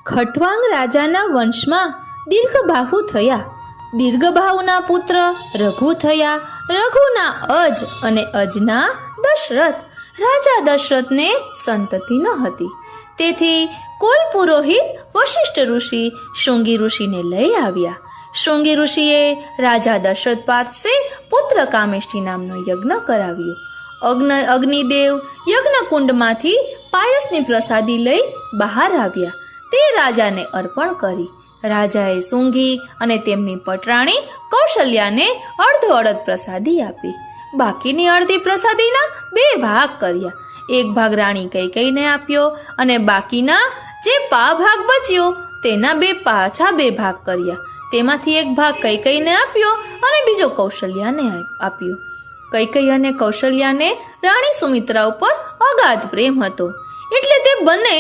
ખટવાંગ રાજાના વંશમાં દીર્ઘબાહુ થયા. દીર્ઘબાહુના પુત્ર રઘુ થયા. રઘુના અજ અને અજના દશરથ. રાજા દશરથને સંતતિ ન હતી, તેથી કુલ પુરોહિત વશિષ્ઠ ઋષિ શૃંગી ઋષિને લઈ આવ્યા. શૃંગી ઋષિએ રાજા દશરથ પાસે પુત્ર કામેષ્ટિ નામનો યજ્ઞ કરાવ્યો. અગ્નિદેવ યજ્ઞકુંડમાંથી પાયસની પ્રસાદી લઈ બહાર આવ્યા. તે રાજાને અર્પણ કરી. રાજાએ શુંગી અને તેમની પટરાણી કૌશલ્યાને અડધો અડધ પ્રસાદી આપી. બાકીની અડધી પ્રસાદીના 2 ભાગ કર્યા. એક ભાગ રાણી કૈકેયીને આપ્યો અને બાકીના જે ભાગ બચ્યો તેના પાછા 2 ભાગ કર્યા. તેમાંથી એક ભાગ કૈકેયીને આપ્યો અને બીજો કૌશલ્યાને આપ્યો. કૈકેયી અને કૌશલ્યાને રાણી સુમિત્રા ઉપર અગાધ પ્રેમ હતો, એટલે તે બંને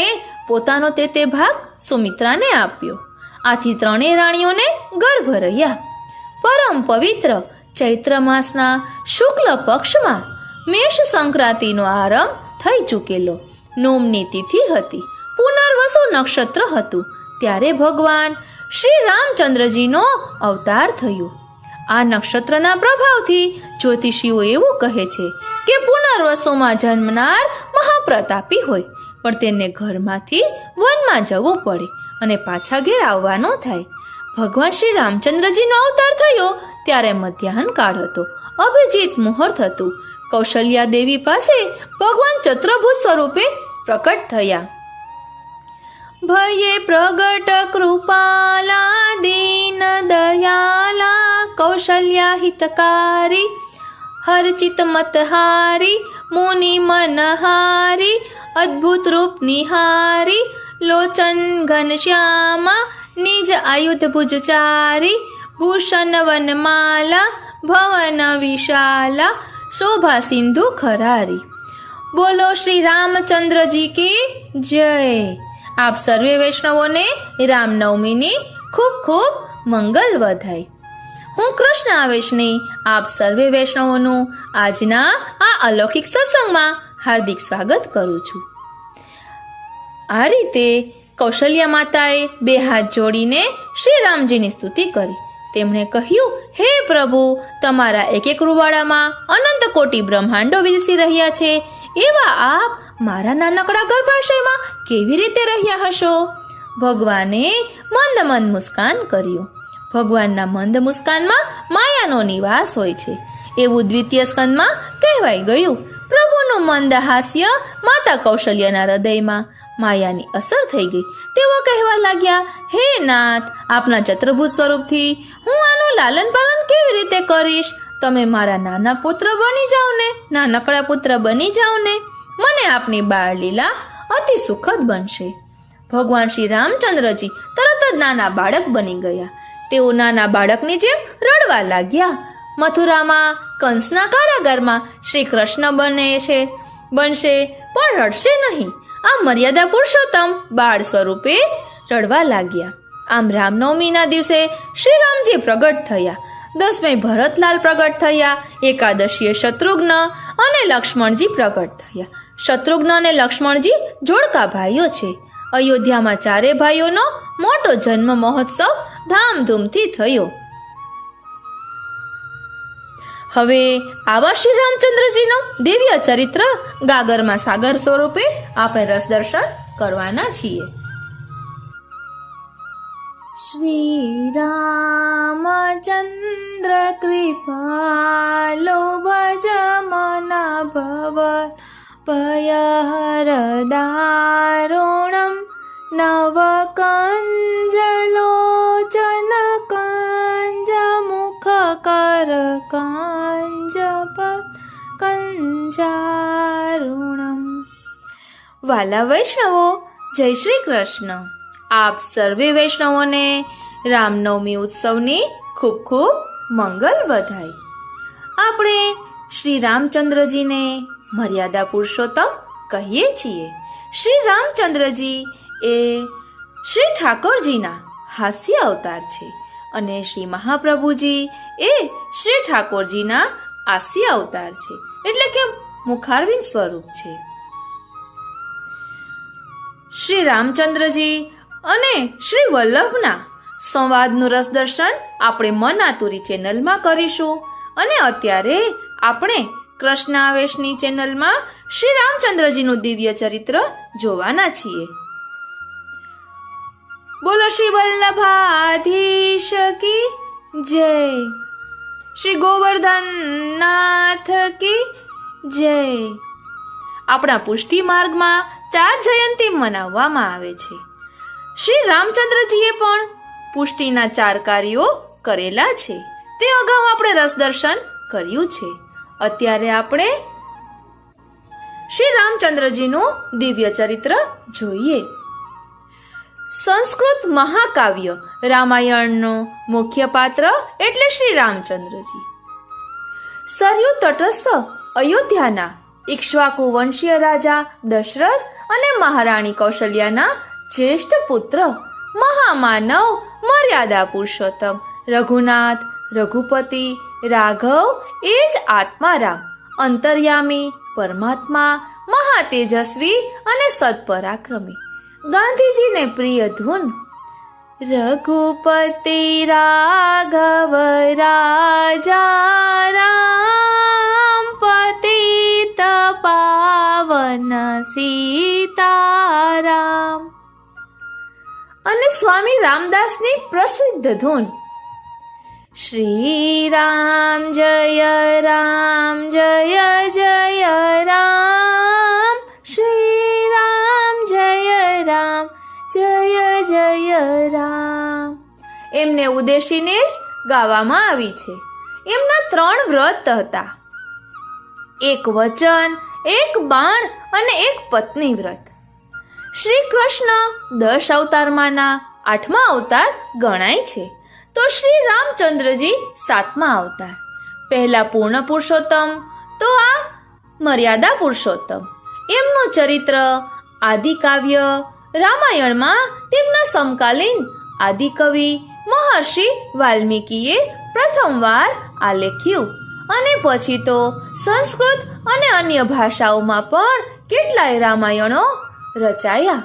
પોતાનો તે ભાગ સુમિત્રાને આપ્યો. આથી 3 રાણીઓને ગર્ભ રહ્યા. પરમ પવિત્ર ચૈત્ર માસના શુક્લ પક્ષમાં મેષ સંક્રાંતિનો આરંભ થઈ ચૂકેલો. નોમની તિથિ હતી. પુનર્વસુ નક્ષત્ર હતું. ત્યારે ભગવાન શ્રી રામચંદ્રજીનો અવતાર થયો. આ નક્ષત્રના પ્રભાવથી જ્યોતિષીઓ એવું કહે છે કે પુનર્વસુમાં જન્મનાર મહાપ્રતાપી હોય, પણ તેને ઘરમાંથી વનમાં જવું પડે અને પાછા ઘેર આવવાનો થાય. ભગવાન શ્રી રામચંદ્રજીનો અવતાર થયો ત્યારે મધ્યાહન કાળ હતો. અભિજીત મુહૂર્ત હતું. કૌશલ્યા દેવી પાસે ભગવાન ચતુર્ભુજ સ્વરૂપે પ્રકટ થયા. ભયે પ્રગટ કૃપાલા દીન દયાલા કૌશલ્યા હિતકારી હરચિત મતહારી મુનિ મનહારી અદ્ભુત રૂપ નિહારી લોચન ઘનશ્યામા નિજ આયુધ ભુજચારી ભૂષણ વનમાલા ભવન વિશાલા શોભા સિંધુ ખરારી. બોલો શ્રી રામચંદ્રજી કી જય. આપ સર્વે વૈષ્ણવોને રામનવમીની ખૂબ ખૂબ મંગલ વધાય. હું કૃષ્ણ આવેશની આપ સર્વે વૈષ્ણવોનું આજના આ અલૌકિક સત્સંગમાં હાર્દિક સ્વાગત કરું છું. આ રીતે કૌશલ્યા માતાએ 2 હાથ જોડીને શ્રી રામજીની સ્તુતિ કરી. તેમણે કહ્યું, હે પ્રભુ, તમારા એક રૂવાડામાં અનંત કોટી બ્રહ્માંડો વિલસી રહ્યા છે, એવા આપ મારા નાનકડા ગર્ભાશયમાં કેવી રીતે રહ્યા હશો? ભગવાને મંદ મંદ મુસ્કાન કર્યું. ભગવાનના મંદ મુસ્કાનમાં માયાનો નિવાસ હોય છે એવું દ્વિતીય સ્કંદમાં કહેવાઈ ગયું. પ્રભુનું મંદ હાસ્ય માતા કૌશલ્યાના હૃદયમાં માયાની અસર થઈ ગઈ. તેઓ કહેવા લાગ્યા, હે નાથ, આપના ચતુર્ભુજ સ્વરૂપથી હું આનું લાલન પાલન કેવી રીતે કરીશ? તમે મારા નાના પુત્ર બની જાઓ ને, નાનકડા પુત્ર બની જાઓ ને. મને આપની બાળ લીલા અતિ સુખદ બનશે. ભગવાન શ્રી રામચંદ્રજી તરત જ નાના બાળક બની ગયા. તેઓ નાના બાળકની જેમ રડવા લાગ્યા. મથુરામાં કંસના કારાગારમાં શ્રી કૃષ્ણ બનશે પણ રડશે નહીં. આ મર્યાદા પુરુષોત્તમ બાળ સ્વરૂપે રડવા લાગ્યા. આમ રામનવમીના દિવસે શ્રી રામજી પ્રગટ થયા. 10મે ભરતલાલ પ્રગટ થયા. એકાદશીએ શત્રુઘ્ન અને લક્ષ્મણજી પ્રગટ થયા. શત્રુઘ્ન અને લક્ષ્મણજી જોડકા ભાઈઓ છે. અયોધ્યામાં 4 ભાઈઓનો મોટો જન્મ મહોત્સવ ધામધૂમથી થયો. હવે આવા શ્રી રામચંદ્રજીનો દિવ્ય ચરિત્ર ગાગરમાં સાગર સ્વરૂપે આપણે રસ દર્શન કરવાના છીએ. શ્રી રામચંદ્ર કૃપાલો ભજ મના ભવ ભયહરદારુણમ નવ કંજલોચન કંજ મુખ કર કંજ કંજારુણમ. વાલા વૈષ્ણવો, જય શ્રી કૃષ્ણ. આપ સર્વે વૈષ્ણવોને રામનવમી ઉત્સવની ખૂબ ખૂબ મંગલ વધાય. આપણે શ્રી રામચંદ્રજીને મર્યાદા પુરુષોત્તમ કહીએ છીએ. શ્રી રામચંદ્રજી એ શ્રી ઠાકોરજીના હાસ્ય અવતાર છે અને શ્રી મહાપ્રભુજી એ શ્રી ઠાકોરજીના હાસ્ય અવતાર છે, એટલે કે મુખારવિંદ સ્વરૂપ છે. શ્રી રામચંદ્રજી અને શ્રી વલ્લભના સંવાદનું રસદર્શન આપણે મન આતુરી ચેનલમાં કરીશું. અને અત્યારે આપણે કૃષ્ણાવેશની ચેનલમાં શ્રી રામચંદ્રજીનું દિવ્ય ચરિત્ર જોવાના છીએ. બોલો શ્રી વલ્લભાધીશ કી જય, શ્રી ગોવર્ધન નાથ કી જય. આપણા પુષ્ટિ માર્ગમાં 4 જયંતી મનાવવામાં આવે છે. શ્રી રામચંદ્રજીએ પણ પુષ્ટિના 4 કાર્યો કરેલા છે. તે અગાઉ આપણે રસદર્શન કર્યું છે. અત્યારે આપણે શ્રી રામચંદ્રજીનું દિવ્ય ચરિત્ર જોઈએ. સંસ્કૃત મહાકાવ્ય રામાયણનું મુખ્ય પાત્ર એટલે શ્રી રામચંદ્રજી. સરયુ તટસ્થ અયોધ્યાના ઇક્ષ્વાકુ વંશીય રાજા દશરથ અને મહારાણી કૌશલ્યાના જ્યેષ્ઠ પુત્ર મહામાનવ મર્યાદા પુરુષોત્તમ રઘુનાથ રઘુપતિ રાઘવ એ જ આત્મારામ અંતર્યામી પરમાત્મા મહાતેજસ્વી અને સત્પરાક્રમી ગાંધીજીને પ્રિય ધૂન રઘુપતિ રાઘવ રાજા રામ પતિત પાવન સીતારામ અને સ્વામી રામદાસની પ્રસિદ્ધ ધૂન શ્રી રામ જય જય રામ શ્રી રામ જય જય રામ એમને ઉદ્દેશીને જ ગાવામાં આવી છે. એમના 3 વ્રત હતા, એક વચન, એક બાણ અને એક પત્ની વ્રત. શ્રી કૃષ્ણ 10 અવતારમાંના 8મા અવતાર ગણાય છે, તો શ્રી રામચંદ્રજી 7મા અવતાર. પહેલા પૂર્ણ પુરુષોત્તમ તો આ મર્યાદા પુરુષોત્તમ. એમનું ચરિત્ર આદિકાવ્ય રામાયણમાં તેમના સમકાલીન આદિકવિ મહર્ષિ વાલ્મીકીએ પ્રથમવાર આલેખ્યું અને પછી તો સંસ્કૃત અને અન્ય ભાષાઓમાં પણ કેટલાય રામાયણો રચાયા.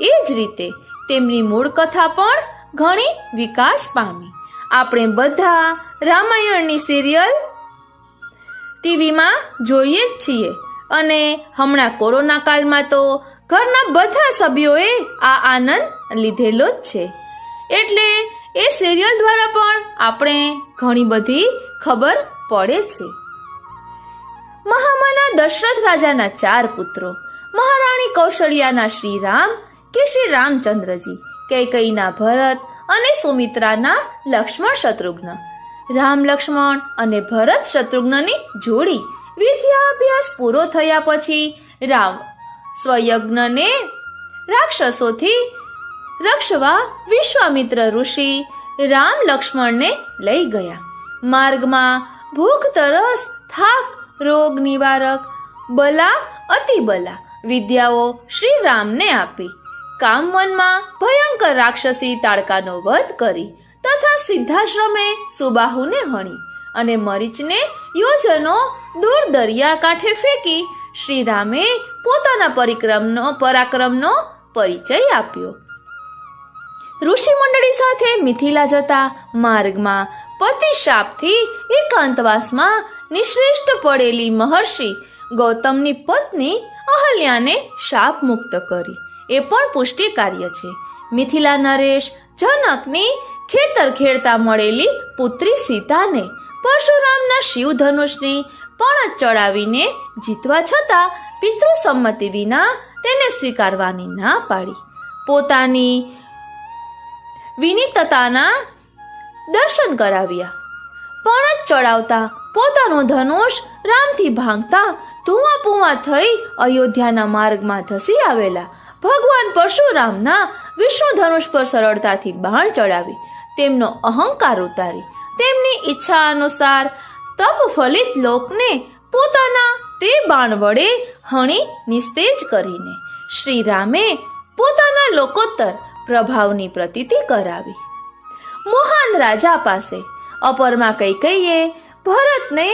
એ જ રીતે તેમની મૂળ કથા પણ ઘણી વિકાસ પામી. આપણે બધા રામાયણની સિરિયલ ટીવીમાં જોઈએ જ છીએ અને હમણાં કોરોના કાળમાં તો ઘરના બધા સભ્યોએ આ આનંદ લીધેલો જ છે. એટલે એ સિરિયલ દ્વારા પણ આપણે ઘણી બધી ખબર પડે છે. મહામાના દશરથ રાજાના 4 પુત્રો મહારાણી કૌશલ્યાના શ્રી રામ કે શ્રી રામચંદ્રજી, કૈકેયીના ભરત અને સુમિત્રાના લક્ષ્મણ શત્રુઘ્ન. રામ લક્ષ્મણ અને ભરત શત્રુઘ્નની જોડી વિદ્યાભ્યાસ પૂરો થયા પછી રામ સ્વયજ્ઞને રાક્ષસોથી રક્ષવા વિશ્વામિત્ર ઋષિ રામ લક્ષ્મણને લઈ ગયા. માર્ગમાં ભૂખ, તરસ, થાક, રોગ નિવારક, બલા અતિબલા વિદ્યાઓ શ્રી રામને આપી. કામવનમાં ભયંકર રાક્ષસી તાડકાનો વધ કરી તથા સિદ્ધાશ્રમે સુબાહુને હણી અને મરીચને યોજનો દૂર દરિયા કાંઠે ફેંકી શ્રી રામે પોતાના પરાક્રમનો પરિચય આપ્યો. ઋષિ મંડળી સાથે મિથિલા જતા માર્ગમાં પતિ શાપથી એકાંતવાસમાં નિશ્રેષ્ઠ પડેલી મહર્ષિ ગૌતમની પત્ની અહલ્યાને શાપ મુક્ત કરી. એ પણ પુષ્ટિ કાર્ય છે. મિથિલા નરેશ જનકની ખેતર ખેડતા મળેલી પુત્રી સીતાને પરશુરામના શિવ ધનુષની પણ ચડાવીને જીતવા છતાં પિતૃસંમતિ વિના તેને સ્વીકારવાની ના પાડી. પોતાની વિનીતતાના દર્શન કરાવ્યા. પણ ચડાવતા પોતાનું ધનુષ રામથી ભાંગતા ધુઆ પુઆ થઈ અયોધ્યાના માર્ગમાં ધસી આવેલા ભગવાન પરશુરામના વિષ્ણુ ધનુષ પર સરળતાથી બાણ ચડાવી તેમનો અહંકાર ઉતારી તેમની ઈચ્છા અનુસાર તપ ફલિત લોકને પોતાના તે બાણ વડે હણી નિસ્તેજ કરીને શ્રી રામે પોતાના લોકોત્તર પ્રભાવની પ્રતીતિ કરાવી. મહાન રાજા પાસે અપરમાં કૈકેયીએ ભરતને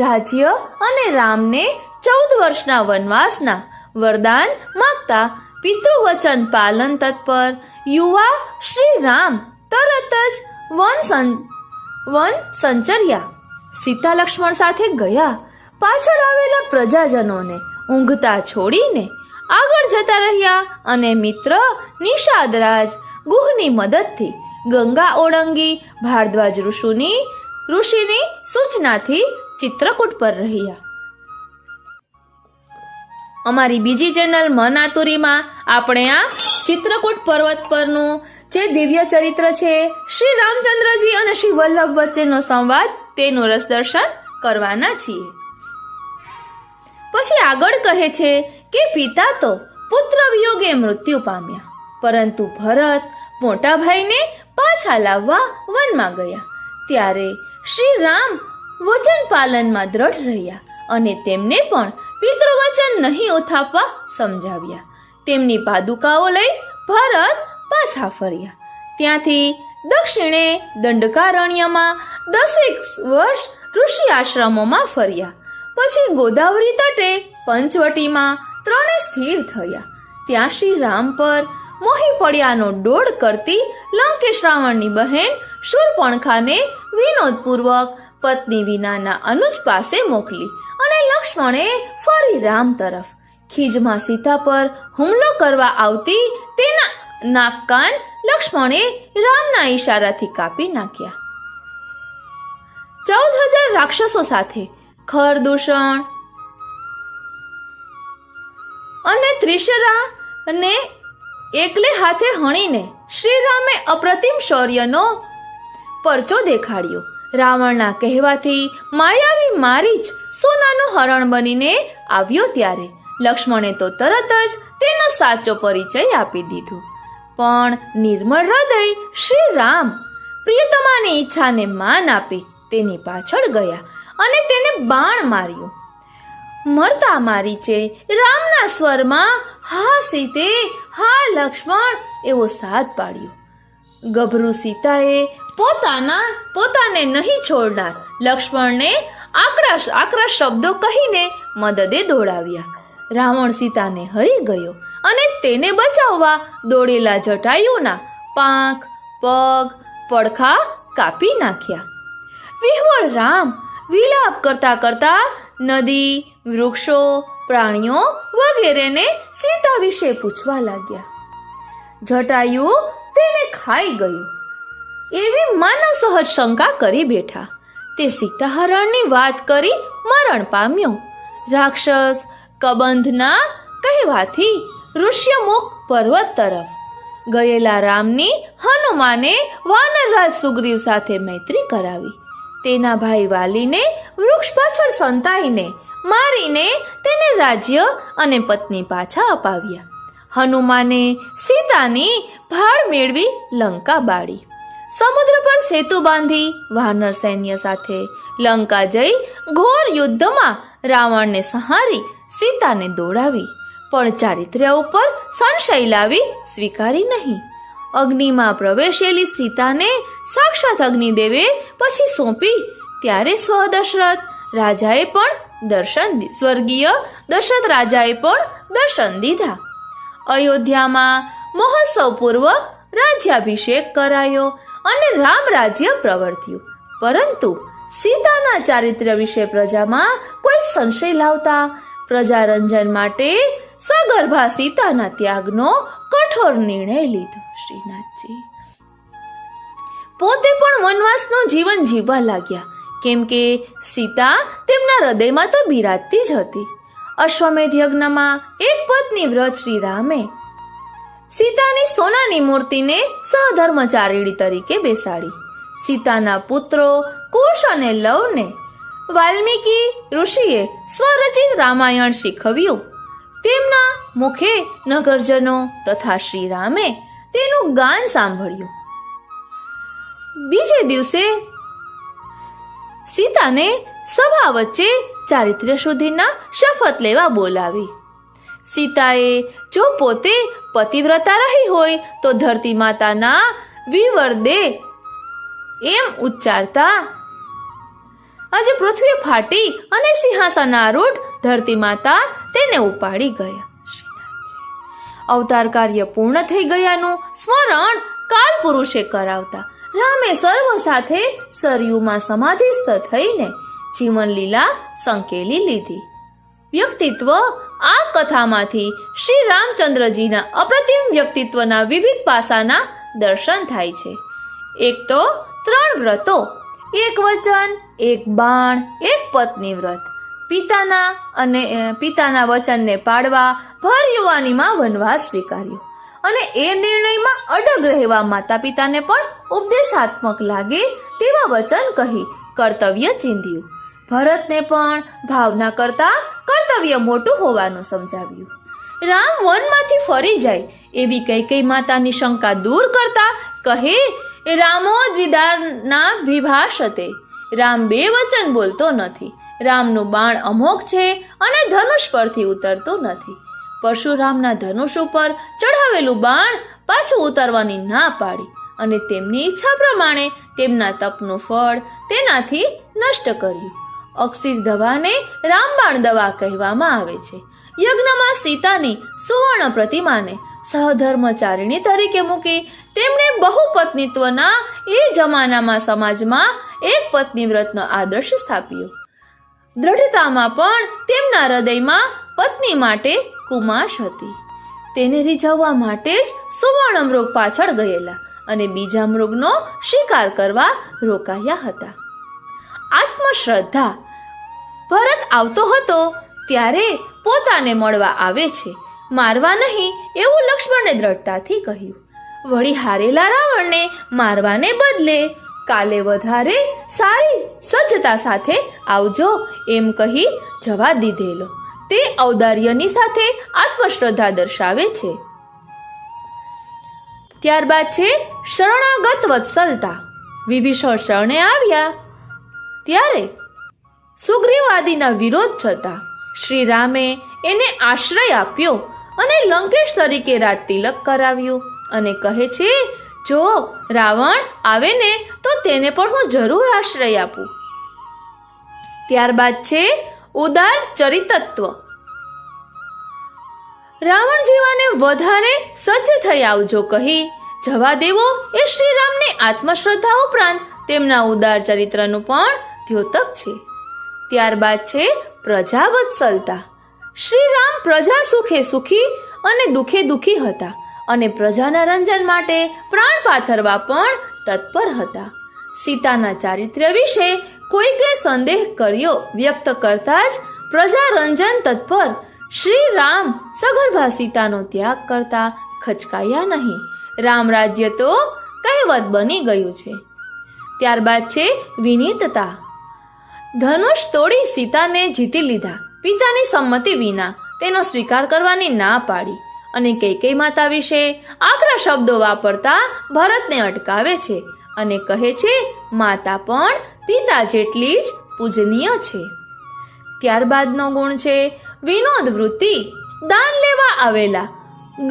રાજ્ય અને રામને 14 વર્ષના વનવાસના વરદાન માંગતા પિતૃવચન પાલન તત્પર યુવા શ્રી રામ તરત જ વન સંચર્યા. સીતા લક્ષ્મણ સાથે ગયા. પાછળ આવેલા પ્રજાજનોને ઊંઘતા છોડીને આગળ જતા રહ્યા અને મિત્ર નિષાદરાજ ગુહની મદદથી ગંગા ઓળંગી ભારદ્વાજ ઋષિની સૂચનાથી ચિત્રકૂટ પર રહ્યા. અમારી બીજી ચેનલ મનાતુરીમાં આપણે આ ચિત્રકૂટ પર્વત પરનું જે દિવ્ય ચરિત્ર છે શ્રી રામચંદ્રજી અને શ્રી વલ્લભ વચ્ચેનો સંવાદ તેનું રસદર્શન કરવાના છીએ. પછી આગળ કહે છે કે પિતા તો પુત્ર વિયોગે મૃત્યુ પામ્યા, પરંતુ ભરત મોટા ભાઈને પાછા લાવવા વનમાં ગયા. ત્યારે શ્રી રામ વચન પાલનમાં દ્રઢ રહ્યા અને તેમને પણ પિતૃવચન નહીં ઉથાપવા સમજાવ્યા. તેમની પાદુકાઓ લઈ ભરત પાછા ફર્યા. ત્યાંથી દક્ષિણે દંડકારણ્યમાં 10 વર્ષ ઋષિ આશ્રમોમાં ફર્યા. પછી ગોદાવરી તટે પંચવટીમાં 3 સ્થિર થયા. ત્યાં શ્રી રામ પર મોહી પડ્યાનો ડોળ કરતી લંકેશ રાવણની બહેન શૂર્પણખાને વિનોદપૂર્વક પત્ની વિનાના અનુજ પાસે મોકલી અને લક્ષ્મણે ફરી રામ તરફ ખીજમાં સીતા પર હુમલો કરવા આવતી તેના નાક કાન લક્ષ્મણે રામના ઈશારાથી કાપી નાખ્યા. 14,000 રાક્ષસો સાથે ખરદૂષણ અને ત્રિશરા ને એકલે હાથે હણીને શ્રીરામે અપ્રતિમ શૌર્યનો પરચો દેખાડ્યો. રાવણના કહેવાથી માયાવી મારીચ સોનાનું હરણ બનીને આવ્યો ત્યારે લક્ષ્મણે તો તરત જ તેનો સાચો પરિચય આપી દીધો. પણ નિર્મળ હૃદય શ્રી રામ પ્રિયતમાની ઈચ્છાને માન આપી તેની પાછળ ગયા અને તેને બાણ માર્યું. મરતા મારીચે રામના સ્વરમાં હા સીતે, હા લક્ષ્મણ એવો સાદ પાડ્યો. ગભરૂ સીતાએ પોતાને નહીં છોડનાર લક્ષ્મણને આકરા શબ્દો કહીને મદદે દોડાવ્યા. રાવણ સીતાને હરી ગયો અને તેને બચાવવા દોડેલા જટાયુના પાંખ, પગ, પડખા કાપી નાખ્યા. વિહવળ રામ વિલાપ કરતા કરતા નદી, વૃક્ષો, પ્રાણીઓ વગેરેને સીતા વિશે પૂછવા લાગ્યા. જટાયુ તેને ખાઈ ગયું એવી માનવ સહજ શંકા કરી બેઠા. તે સીતાહરણની વાત કરી મરણ પામ્યો. રાક્ષસ કબંધના કહેવાથી ઋષ્યમુખ પર્વત તરફ ગયેલા રામની હનુમાને વાનરરાજ સુગ્રીવ સાથે મૈત્રી કરાવી. તેના ભાઈ વાલીને વૃક્ષ પાછળ સંતાઈને મારીને તેને રાજ્ય અને પત્ની પાછા અપાવ્યા. હનુમાને સીતાની ભાળ મેળવી લંકા બાળી. સમુદ્ર પર સેતુ બાંધી વાનર સૈન્ય સાથે લંકા જઈ ઘોર યુદ્ધમાં રાવણને સંહારી સીતાને દોડાવી. પણ ચારિત્ર્ય ઉપર સંશય લાવી સ્વીકારી નહીં. અગ્નિમાં પ્રવેશેલી સીતાને સાક્ષાત અગ્નિદેવે પછી સોંપી ત્યારે સ્વર્ગીય દશરથ રાજાએ પણ દર્શન દીધા. અયોધ્યામાં મહોત્સવપૂર્વક રાજ્યાભિષેક કરાયો અને રામ રાજ્ય પ્રવર્ત્યું. પરંતુ સીતાના ચારિત્ર્ય વિશે પ્રજામાં કોઈ સંશય લાવતા પ્રજારંજન માટે સગર્ભા સીતાના ત્યાગનો કઠોર નિર્ણય લીધો. શ્રીનાથજી પોતે પણ વનવાસનું જીવન જીવવા લાગ્યા, કેમ કે સીતા તેમના હૃદયમાં તો બિરાજતી જ હતી. અશ્વમેધ યજ્ઞમાં એક પત્ની વ્રત શ્રી રામે સીતાની સોનાની મૂર્તિને સહધર્મચારિણી તરીકે બેસાડી. સીતાના પુત્રો કુશ અને લવને વાલ્મીકી ઋષિએ સ્વરચિત રામાયણ શીખવ્યું. તેમના મુખે નગરજનો તથા શ્રી રામે તેનું ગાન સાંભળ્યું. બીજે દિવસે સીતાને સભા વચ્ચે ચારિત્ર્ય શુદ્ધિના શપથ લેવા બોલાવી. સીતાએ જો પોતે પતિવ્રતા રહી હોય તો ધરતી માતાના વિવરદે એમ ઉચ્ચારતા આજે પૃથ્વી ફાટી અને સિંહાસનારૂઢ ધરતી માતા તેને ઉપાડી ગયા. અવતાર કાર્ય પૂર્ણ થઈ ગયાનું સ્મરણ કાલ પુરુષે કરાવતા રામે સર્વ સાથે સરયુમાં સમાધિસ્થ થઈને જીવન લીલા સંકેલી લીધી. વ્યક્તિત્વ આ કથામાંથી શ્રી રામચંદ્રજીના અપ્રતિમ વ્યક્તિત્વના વિવિધ પાસાના દર્શન થાય છે. એક તો 3 વ્રતો, એક વચન, એક બાણ, એક પત્ની વ્રત. પિતાના વચનને પાડવા ભર યુવાનીમાં વનવાસ સ્વીકાર્યો અને એ નિર્ણયમાં અડગ રહેવા માતા પિતાને પણ ઉપદેશાત્મક લાગે તેવા વચન કહી કર્તવ્ય ચીંધ્યું. ભરતને પણ ભાવના કરતા કર્તવ્ય મોટું હોવાનું સમજાવ્યું. રામ વનમાંથી ફરી જાય એવી કૈકેયી માતાની શંકા દૂર કરતા કહે, રામો દ્વિધાના વિભાષતે. રામ 2 વચન બોલતો નથી. રામનું બાણ અમોઘ છે અને ધનુષ પરથી ઉતરતું નથી. પરશુરામના ધનુષ ઉપર ચઢાવેલું બાણ પાછું ઉતારવાની ના પાડી અને તેમની ઈચ્છા પ્રમાણે તેમના તપનું ફળ તેનાથી નષ્ટ કર્યું. અક્ષિર દવાને રામબાણ દવા કહેવામાં આવે છે. યજ્ઞમાં સીતાની સુવર્ણ પ્રતિમાને સહધર્મચારિણી તરીકે મૂકી તેમણે બહુપત્નીત્વના એ જમાનામાં સમાજમાં એક પત્ની વ્રતનો આદર્શ સ્થાપ્યો. દ્રઢતામાં પણ તેમના હૃદયમાં પત્ની માટે કુમાશ હતી. તેને રીઝવવા માટે જ સુવર્ણ મૃગ પાછળ ગયેલા અને બીજા મૃગનો શિકાર કરવા રોકાયા હતા. આત્મશ્રદ્ધા. ભરત આવતો હતો ત્યારે પોતાને મળવા આવે છે, મારવા નહીં એવું લક્ષ્મણે દ્રઢતાથી કહ્યું. વળી હારેલા રાવણને મારવાને બદલે કાલે વધારે સારી સજ્જતા સાથે આવજો એમ કહી જવા દીધેલો. તે ઔદાર્યની સાથે આત્મશ્રદ્ધા દર્શાવે છે. ત્યારબાદ છે શરણાગત વત્સલતા. વિભીષણ શરણે આવ્યા ત્યારે સુગ્રીવાદીના વિરોધ છતાં શ્રી રામે એને આશ્રય આપ્યો અને લંકેશ તરીકે રાજ તિલક કરાવ્યું અને કહે છે, જો રાવણ આવે ને તો તેને પણ હું જરૂર આશ્રય આપું. ત્યારબાદ છે ઉદાર ચરિતત્વ. રાવણ જેવાને વધારે સજ્જ થઈ આવજો કહી જવા દેવો એ શ્રી રામને આત્મશ્રદ્ધા ઉપરાંત તેમના ઉદાર ચરિત્રનું પણ દ્યોતક છે. ત્યારબાદ છે પ્રજાવત્સલતા. શ્રી રામ પ્રજા સુખે સુખી અને દુખે દુખી હતા અને પ્રજાના રંજન માટે પ્રાણ પાથરવા પણ તત્પર હતા. સીતાના ચારિત્ર્ય વિશે કોઈકે સંદેહ કર્યો વ્યક્ત કરતા જ પ્રજા રંજન તત્પર શ્રી રામ સગર્ભા સીતાનો ત્યાગ કરતા ખચકાયા નહીં. રામ રાજ્ય તો કહેવત બની ગયું છે. ત્યારબાદ છે વિનીતતા. ધનુષ તોડી સીતાને જીતી લીધા. પિતાની સંમતિ વિના તેનો સ્વીકાર કરવાની ના પાડી અને કૈકેયી માતા વિશે આકરા શબ્દો વાપરતા ભરતને અટકાવે છે અને કહે છે, માતા પણ પિતા જેટલી જ પૂજનીય છે. ત્યારબાદનો ગુણ છે વિનોદ વૃત્તિ. દાન લેવા આવેલા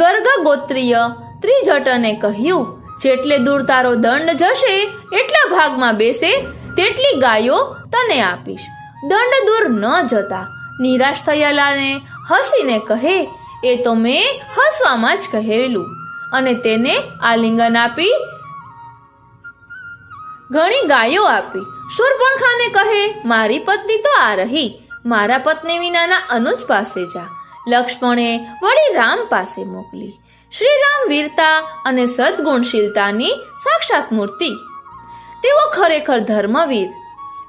ગર્ગ ગોત્રીય ત્રિજટને કહ્યું, જેટલે દૂર તારો દંડ જશે એટલા ભાગમાં બેસે તેટલી ગાયો તને આપીશ. દંડ દૂર ન જતા નિરાશ થયેલાને હસીને કહે, એ તો મેં હસવામાં જ કહેલું અને તેને આલિંગન આપી ઘણી ગાયો આપી. શૂર્પણખાને કહે, મારી પત્ની તો આ રહી, મારા પત્ની વિનાના અનુજ પાસે જા. લક્ષ્મણે વળી રામ પાસે મોકલી. શ્રી રામ વીરતા અને સદગુણશીલતાની સાક્ષાત મૂર્તિ. તેઓ ખરેખર ધર્મવીર.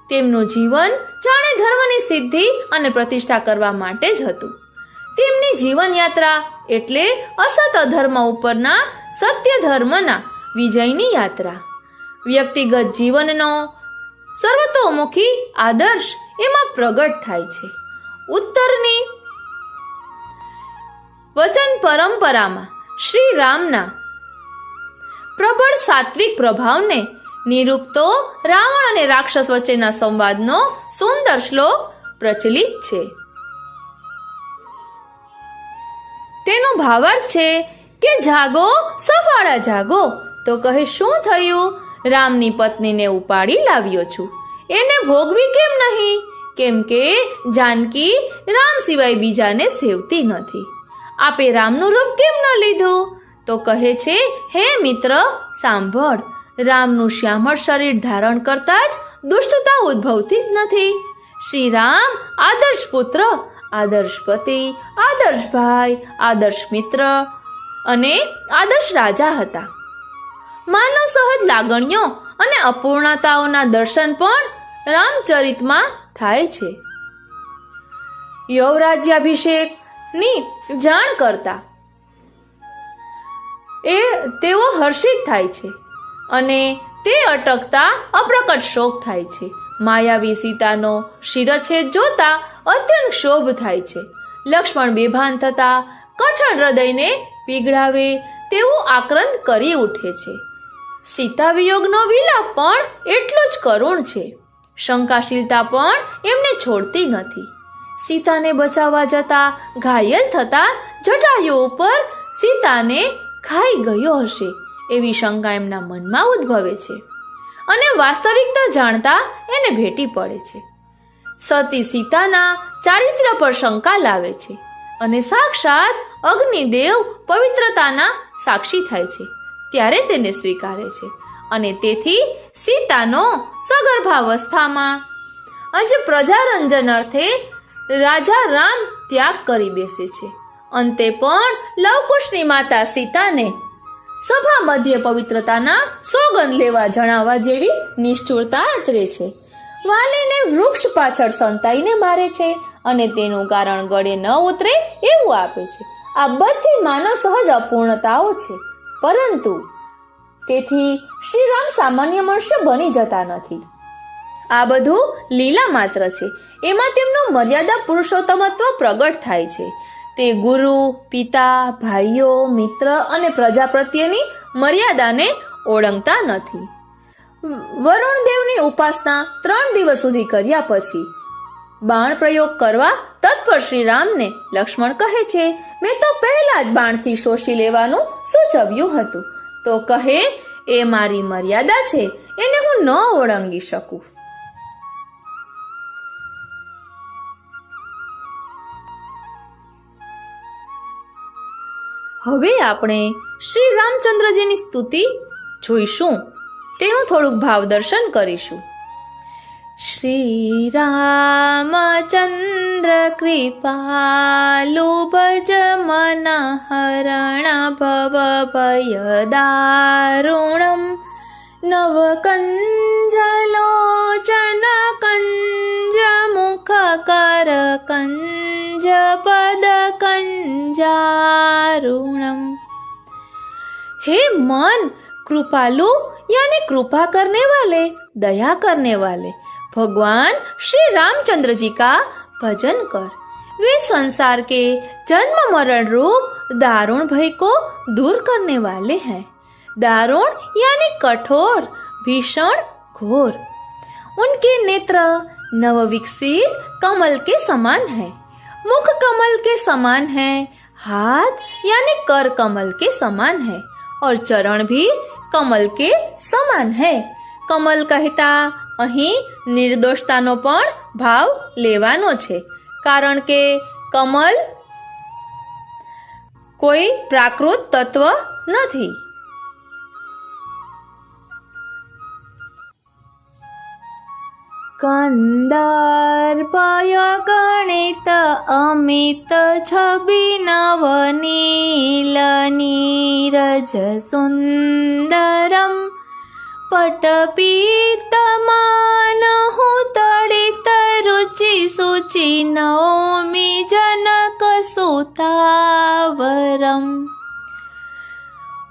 તેમનું જીવન જાણે ધર્મની સિદ્ધિ અને પ્રતિષ્ઠા કરવા માટે જ હતું. તેમની જીવન યાત્રા એટલે અસત અધર્મ ઉપરના સત્ય ધર્મના વિજયની યાત્રા. વ્યક્તિગત જીવનનો સર્વતોમુખી આદર્શ એમાં પ્રગટ થાય છે. ઉત્તરની વચન પરંપરામાં શ્રી રામના પ્રબળ સાત્વિક પ્રભાવને નિરૂપતો રાવણ અને રાક્ષસ વચ્ચેના સંવાદનો સુંદર શ્લોક પ્રચલિત છે. તેનો ભાવાર્થ છે કે જાગો સફાળા જાગો. તો કહે, શું થયું? રામની પત્નીને ઉપાડી લાવ્યો છું, એને ભોગવી કેમ નહીં? કેમ કે જાનકી રામ સિવાય બીજાને સેવતી નથી. આપે રામનું રૂપ કેમ ન લીધું? તો કહે છે, હે મિત્ર સાંભળ, રામનું શ્યામળ શરીર ધારણ કરતા જ દુષ્ટતા ઉદ્ભવતી જ નથી. શ્રી રામ આદર્શ પુત્ર, આદર્શ પતિ, આદર્શ ભાઈ, આદર્શ મિત્ર અને આદર્શ રાજા હતા. માનવ સહજ લાગણીઓ અને અપૂર્ણતાઓના દર્શન પણ રામચરિતમાં થાય છે. યૌવરાજ્યાભિષેકની જાણ કરતા તેઓ હર્ષિત થાય છે અને તે અટકતા અપ્રકટ શોક થાય છે. માયાવી સીતાનો શિરચ્છેદ જોતા અત્યંત ક્ષોભ થાય છે. લક્ષ્મણ બેભાન થતા કઠણ હૃદયને પીગળાવે તેવું આક્રંદ કરી ઉઠે છે. સીતા વિયોગનો વિલાપ પણ એટલો જ કરુણ છે. શંકાશીલતા પણ એમને છોડતી નથી. સીતાને બચાવવા જતા ઘાયલ થતા જટાયુ ઉપર સીતાને ખાઈ ગયો હશે એવી શંકા એમના મનમાં ઉદ્ભવે છે અને વાસ્તવિકતા જાણતા એને ભેટી પડે છે. સતી સીતાના ચારિત્ર્ય પર શંકા લાવે છે અને સાક્ષાત અગ્નિદેવ પવિત્રતાના સાક્ષી થાય છે ત્યારે તેને સ્વીકારે છે અને તેથી સીતાનો સગર્ભાવસ્થામાં જ પ્રજારંજન અર્થે રાજા રામ ત્યાગ કરી બેસે છે. અંતે પણ લવકુશની માતા સીતાને સભા મધ્ય પવિત્રતાના સોગંદ લેવા જણાવવા જેવી નિષ્ઠુરતા આચરે છે. વાલીને વૃક્ષ પાછળ સંતાઈને મારે છે અને તેનું કારણ ગળે ન ઉતરે એવું આપે છે. આ બધી માનવ સહજ અપૂર્ણતાઓ છે, પરંતુ તેથી શ્રી રામ સામાન્ય મનુષ્ય બની જતા નથી. આ બધું લીલા માત્ર છે. એમાં તેમનું મર્યાદા પુરુષોત્તમત્વ પ્રગટ થાય છે. તે ગુરુ, પિતા, ભાઈઓ, મિત્ર અને પ્રજા પ્રત્યેની મર્યાદાને ઓળંગતા નથી. વરુણદેવની ઉપાસના 3 દિવસ સુધી કર્યા પછી બાણ પ્રયોગ કરવા તત્પર શ્રી રામને લક્ષ્મણ કહે છે, મેં તો પહેલા જ બાણથી શોષી લેવાનું સૂચવ્યું હતું. તો કહે, એ મારી મર્યાદા છે, એને હું ન ઓળંગી શકું. હવે આપણે શ્રી રામચંદ્રજીની સ્તુતિ જોઈશું. તેનું થોડુંક ભાવદર્શન કરીશું. શ્રી રામચંદ્ર કૃપાલુ ભજ મન હરણ ભવ ભય દારુણમ નવ કંજલોચન કંજ મુખ કર કંજ પદ કંજારુણમ. हे मन कृपालु यानी कृपा करने वाले, दया करने वाले भगवान श्री रामचंद्र जी का भजन कर. वे संसार के जन्म मरण रूप दारुण भय को दूर करने वाले हैं. दारुण यानी कठोर, भीषण, घोर. उनके नेत्र नव विकसित कमल के समान है, मुख कमल के समान है, हाथ यानी कर कमल के समान है और चरण भी कमल के समान है. कमल कहता અહીં નિર્દોષતાનો પણ ભાવ લેવાનો છે, કારણ કે કમલ કોઈ પ્રાકૃત તત્વ નથી. કંદર્પય ગણિત અમિત છબી નવનીલ નીરજ સુંદરમ पटपीतमानहु तडित रुचि सुचि नौमि जनक सुतावरम.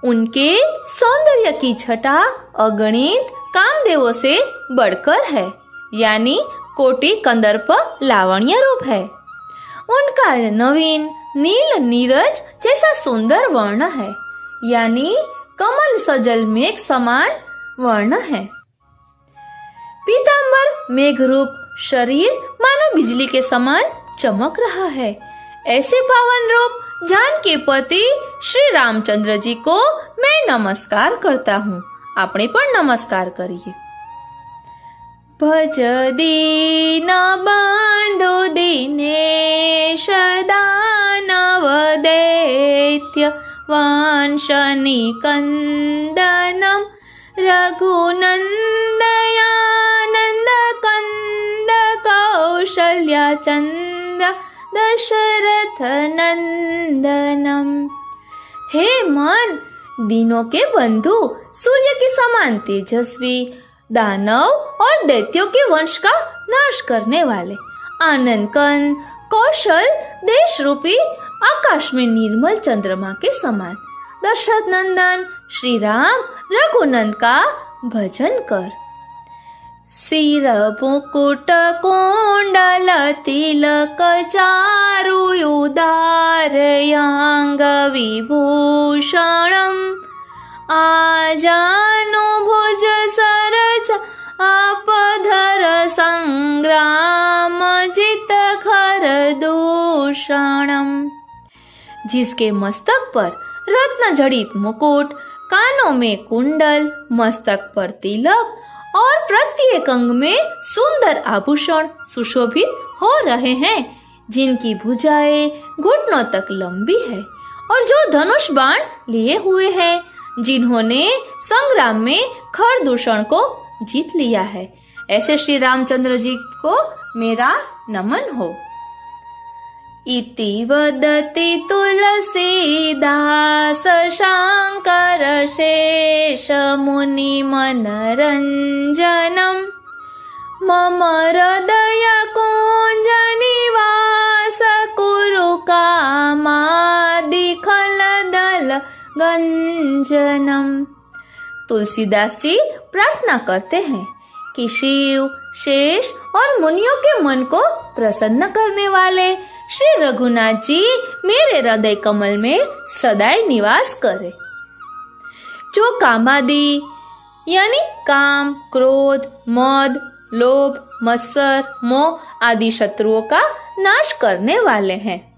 उनके सौंदर्य की छटा अगणित कामदेवों से बढ़कर है, यानी कोटि कंदर्प लावण्य रूप है. उनका नवीन नील नीरज जैसा सुंदर वर्ण है, यानी कमल सजल मेघ समान वर्ण है. पीतांबर मेघरूप शरीर मानो बिजली के समान चमक रहा है. ऐसे पावन रूप जानकी पति श्री रामचंद्र जी को मैं नमस्कार करता हूँ. આપણે પણ નમસ્કાર કરીએ. भज दीन बन्धु दिनेश दानव दैत्य वांशनिकन्दनं रघुनन्दयानन्द कंद कौशल्याचन्द दशरथ नंदनम। हे मन, दिनों के बंधु, सूर्य के समान तेजस्वी, दानव और दैत्यों के वंश का नाश करने वाले, आनंद कंद कौशल देश रूपी आकाश में निर्मल चंद्रमा के समान दशरथ नंदन श्री राम रघुनंद का भजन कर। सिर मुकुट कुंडल तिलक चारुयुदारयांग विभूषणम् आजानु भुज सरज आपधर संग्राम जित खर दूषणम्। जिसके मस्तक पर रत्न जड़ित मुकुट, कानों में कुंडल, मस्तक पर तिलक और प्रत्येक अंग में सुंदर आभूषण सुशोभित हो रहे हैं, जिनकी भुजाएं घुटनों तक लंबी है और जो धनुष बाण लिए हुए हैं, जिन्होंने संग्राम में खर दूषण को जीत लिया है, ऐसे श्री रामचंद्र जी को मेरा नमन हो। इति वदति तुलसीदास शंकर शेष मुनि मनरंजनम मम हृदय कुंज निवास कुरु कामादि खलदल गंजनम। तुलसीदास जी प्रार्थना करते हैं कि शिव, शेष और मुनियों के मन को प्रसन्न करने वाले श्री रघुनाथ जी मेरे हृदय कमल में सदैव निवास करे। जो कामादि यानी काम, क्रोध, मद, लोभ, मत्सर, मोह आदि शत्रुओं का नाश करने वाले हैं।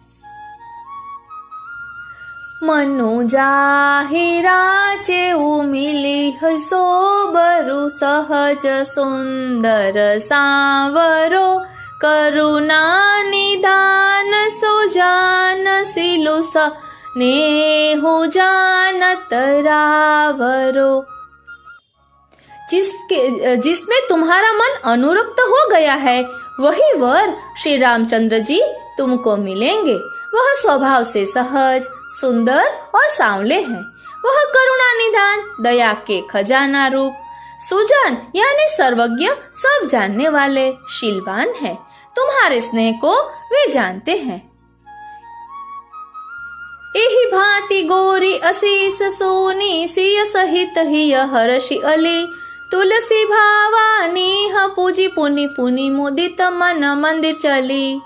मनु जाहिरा चेऊ मिली सोबरु सहज सुंदर सांवरो करुणा निधान सुजान सिलुस नेहु जानत रावरो। जिसमें तुम्हारा मन अनुरक्त हो गया है, वही वर श्री रामचंद्र जी तुमको मिलेंगे। वह स्वभाव से सहज, सुंदर और सांवले हैं। वह करुणा निधान, दया के खजाना रूप, सुजान यानी सर्वज्ञ, सब जानने वाले, शीलवान है। तुम्हारे स्नेह को वे जानते हैं। एही भांति गोरी असीस सोनी सिय सहित ही हर्षि अली तुलसी भावानी ह पूजी पुनि पुनि मुदित मन मंदिर चली।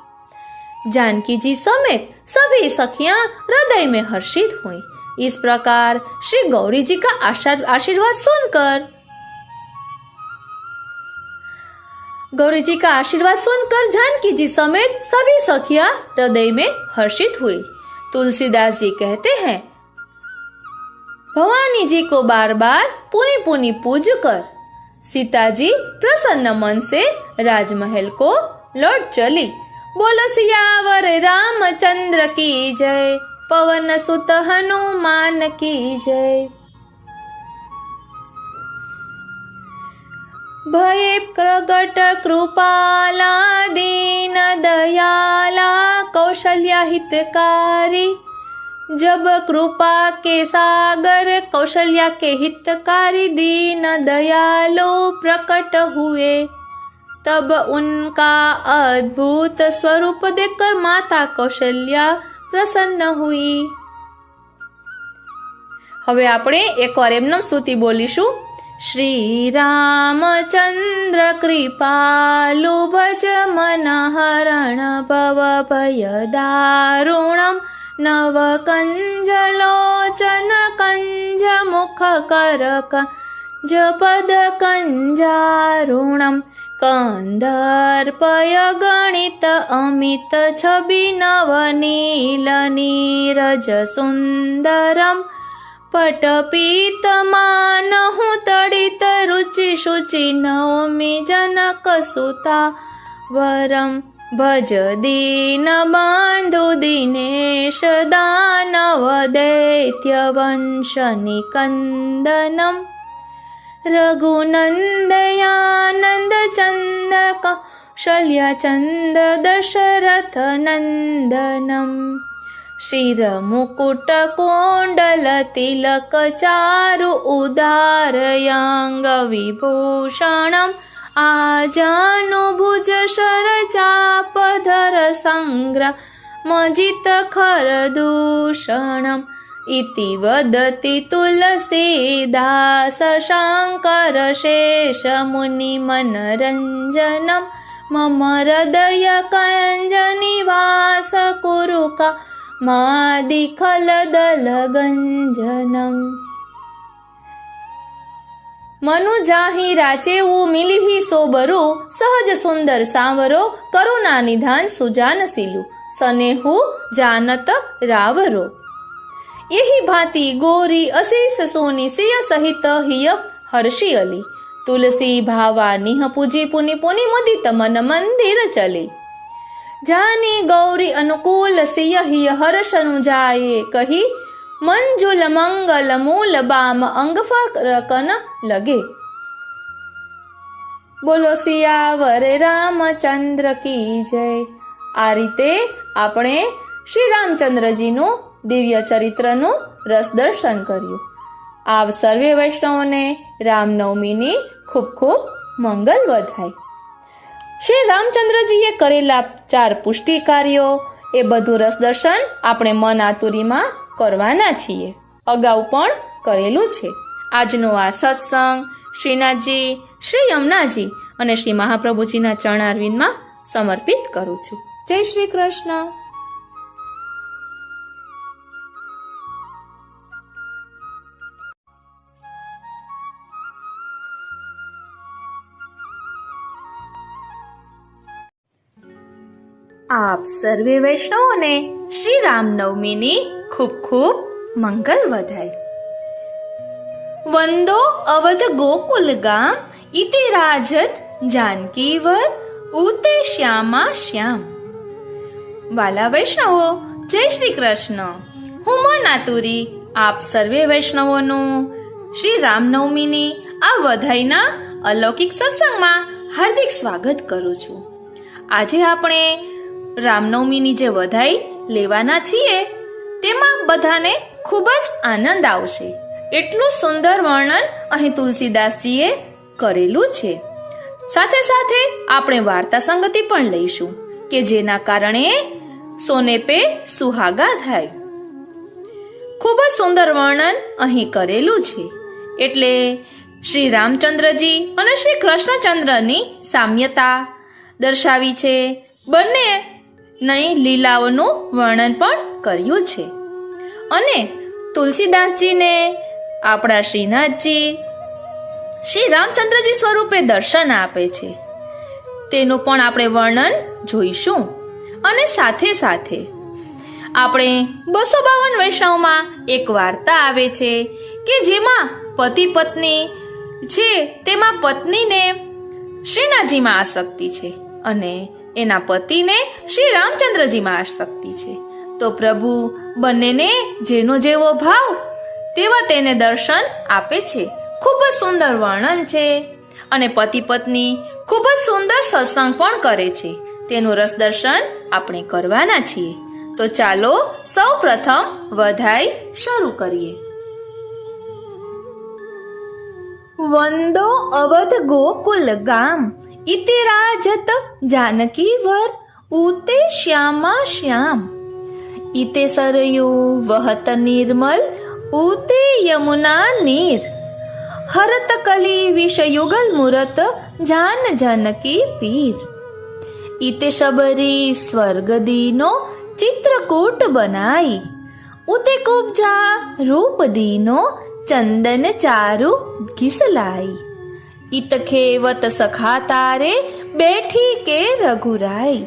जानकी जी समेत सभी सखियां हृदय में हर्षित हुई। इस प्रकार श्री गौरी जी का आशीर्वाद सुनकर जानकी जी समेत सभी सखियां हृदय में हर्षित हुई। तुलसीदास जी कहते हैं, भवानी जी को बार बार पुनि पुनि पूज कर सीता जी प्रसन्न मन से राजमहल को लौट चली। बोलो सियावर रामचंद्र की जय, पवन सुत हनुमान की जय। भय प्रगट कृपाला दीन दयाला कौशल्या हितकारी। जब कृपा के सागर कौशल्या के हितकारी दीन दयालु प्रकट हुए, तब उनका अद्भुत स्वरूप देखकर माता कौशल्या प्रसन्न हुई। હવે આપણે એકવાર એમનો સ્તુતિ બોલીશું। श्री रामचंद्र कृपालु भज मन हरण भव भय दारुणम नव कंज लोचन कंज मुख कर कंज पद कंजारुणम कंदर्पय गणित अमित छवि नव नील नीरज सुंदरम पटपीत मानहु तड़ित रुचि शुचि नौमि जनकसुता वरं भज दीन बन्धु दिनेश दानव दैत्यवंश निकन्दनम् रघुनन्दयानन्द चन्द कौशल्याचन्द्र दशरथ नन्दनम् शिरमुकुट कोण्डल तिलक चारु उदारयाङ्ग विभूषणम् आजानुभुज शरचापधर सङ्ग्रामजित खरदूषणम् इति वदति तुलसीदास शङ्कर शेषमुनिमनरञ्जनम् मम हृदय कञ्जनिवास कुरु मादिखलदलगञ्जनम् मनु जाहि राचेवु मिलिहि सोबरु सहज सुंदर सांवरो करुणा निधान सुजानशीलु सनेहु जानत रावरो यही भांति गोरी अशीष सोनी सिय सहित हिय हर्षि अली तुलसी भावा निह पूजी पुनि पुनि मुदित मन मंदिर चले जानी गौरी अनुकूल सिय हिय हर्षनु जाये कही मंजुल मंगल मूल बाम अंग फरकन लगे। बोलो सियावर रामचंद्र की जय। आ रीते આપણે શ્રી રામચંદ્રજીનું દિવ્ય ચરિત્રનું રસ દર્શન કર્યું। આપ સર્વે વૈષ્ણવોને રામનવમીની ખૂબ ખૂબ મંગલ વધાય। શ્રી રામચંદ્રજીએ કરેલા 4 પુષ્ટિ કાર્યો એ બધું રસ દર્શન આપણે મન આતુરીમાં કરવાના છીએ। અગાઉ પણ કરેલું છે। આજનો આ સત્સંગ શ્રીનાથજી, શ્રી યમુનાજી અને શ્રી મહાપ્રભુજીના ચરણારવિંદમાં સમર્પિત કરું છું। જય શ્રી કૃષ્ણ। આપ સર્વે વૈષ્ણવોને શ્રી રામનવમીની ખૂબ ખૂબ મંગલ વધાય। વંદો અવધ ગોકુલ ગામ ઇતિ રાજત જાનકી વર ઉતે શ્યામા શ્યામ। વાલા વૈષ્ણવો, જય શ્રી કૃષ્ણ। હું મનાતુરી આપ સર્વે વૈષ્ણવોનું શ્રી રામનવમીની આ વધાઈના અલૌકિક સત્સંગમાં હાર્દિક સ્વાગત કરું છું। આજે આપણે રામનવમીની જે વધાઈ લેવાના છીએ તેમાં બધાને ખૂબ જ આનંદ આવશે। એટલું સુંદર વર્ણન અહીં તુલસીદાસજીએ કરેલું છે। સાથે સાથે આપણે વાર્તા સંગતિ પણ લઈશું કે જેના કારણે સોને પે સુહાગા થાય। ખૂબ જ સુંદર વર્ણન અહીં કરેલું છે। એટલે શ્રી રામચંદ્રજી અને શ્રી કૃષ્ણચંદ્રની સામ્યતા દર્શાવી છે। બંને ની લીલાઓનું વર્ણન પણ કર્યું છે અને તુલસીદાસજીને આપણા શ્રીનાથજી શ્રી રામચંદ્રજી સ્વરૂપે દર્શન આપે છે તેનું પણ આપણે વર્ણન જોઈશું। અને સાથે સાથે આપણે 252 વૈષ્ણવમાં એક વાર્તા આવે છે કે જેમાં પતિ પત્ની છે તેમાં પત્નીને શ્રીનાથજીમાં આસક્તિ છે અને એના પતિને શ્રી રામચંદ્રજીમાં આસક્તિ છે। તો પ્રભુ બંનેને જેનો જેવો ભાવ તેવા તેને દર્શન આપે છે। ખૂબ જ સુંદર વર્ણન છે અને પતિ પત્ની ખૂબ જ સુંદર સત્સંગ પણ કરે છે। તેનું રસ દર્શન આપણે કરવાના છીએ। તો ચાલો સૌ પ્રથમ વધાઈ શરૂ કરીએ। વંદો અવધ ગોકુલ ગામ इति राजत जानकी वर ऊते श्यामा श्याम। इते सरयू वहत निर्मल ऊते यमुना नीर। हरत कली विष युगल मुरत जान जानकी पीर। इते शबरी स्वर्ग दीनो चित्रकूट बनाई। उते कुब्जा रूप दीनो चंदन चारु घिसलाई। इत खेवत सखा तारे बैठी के रघुराई।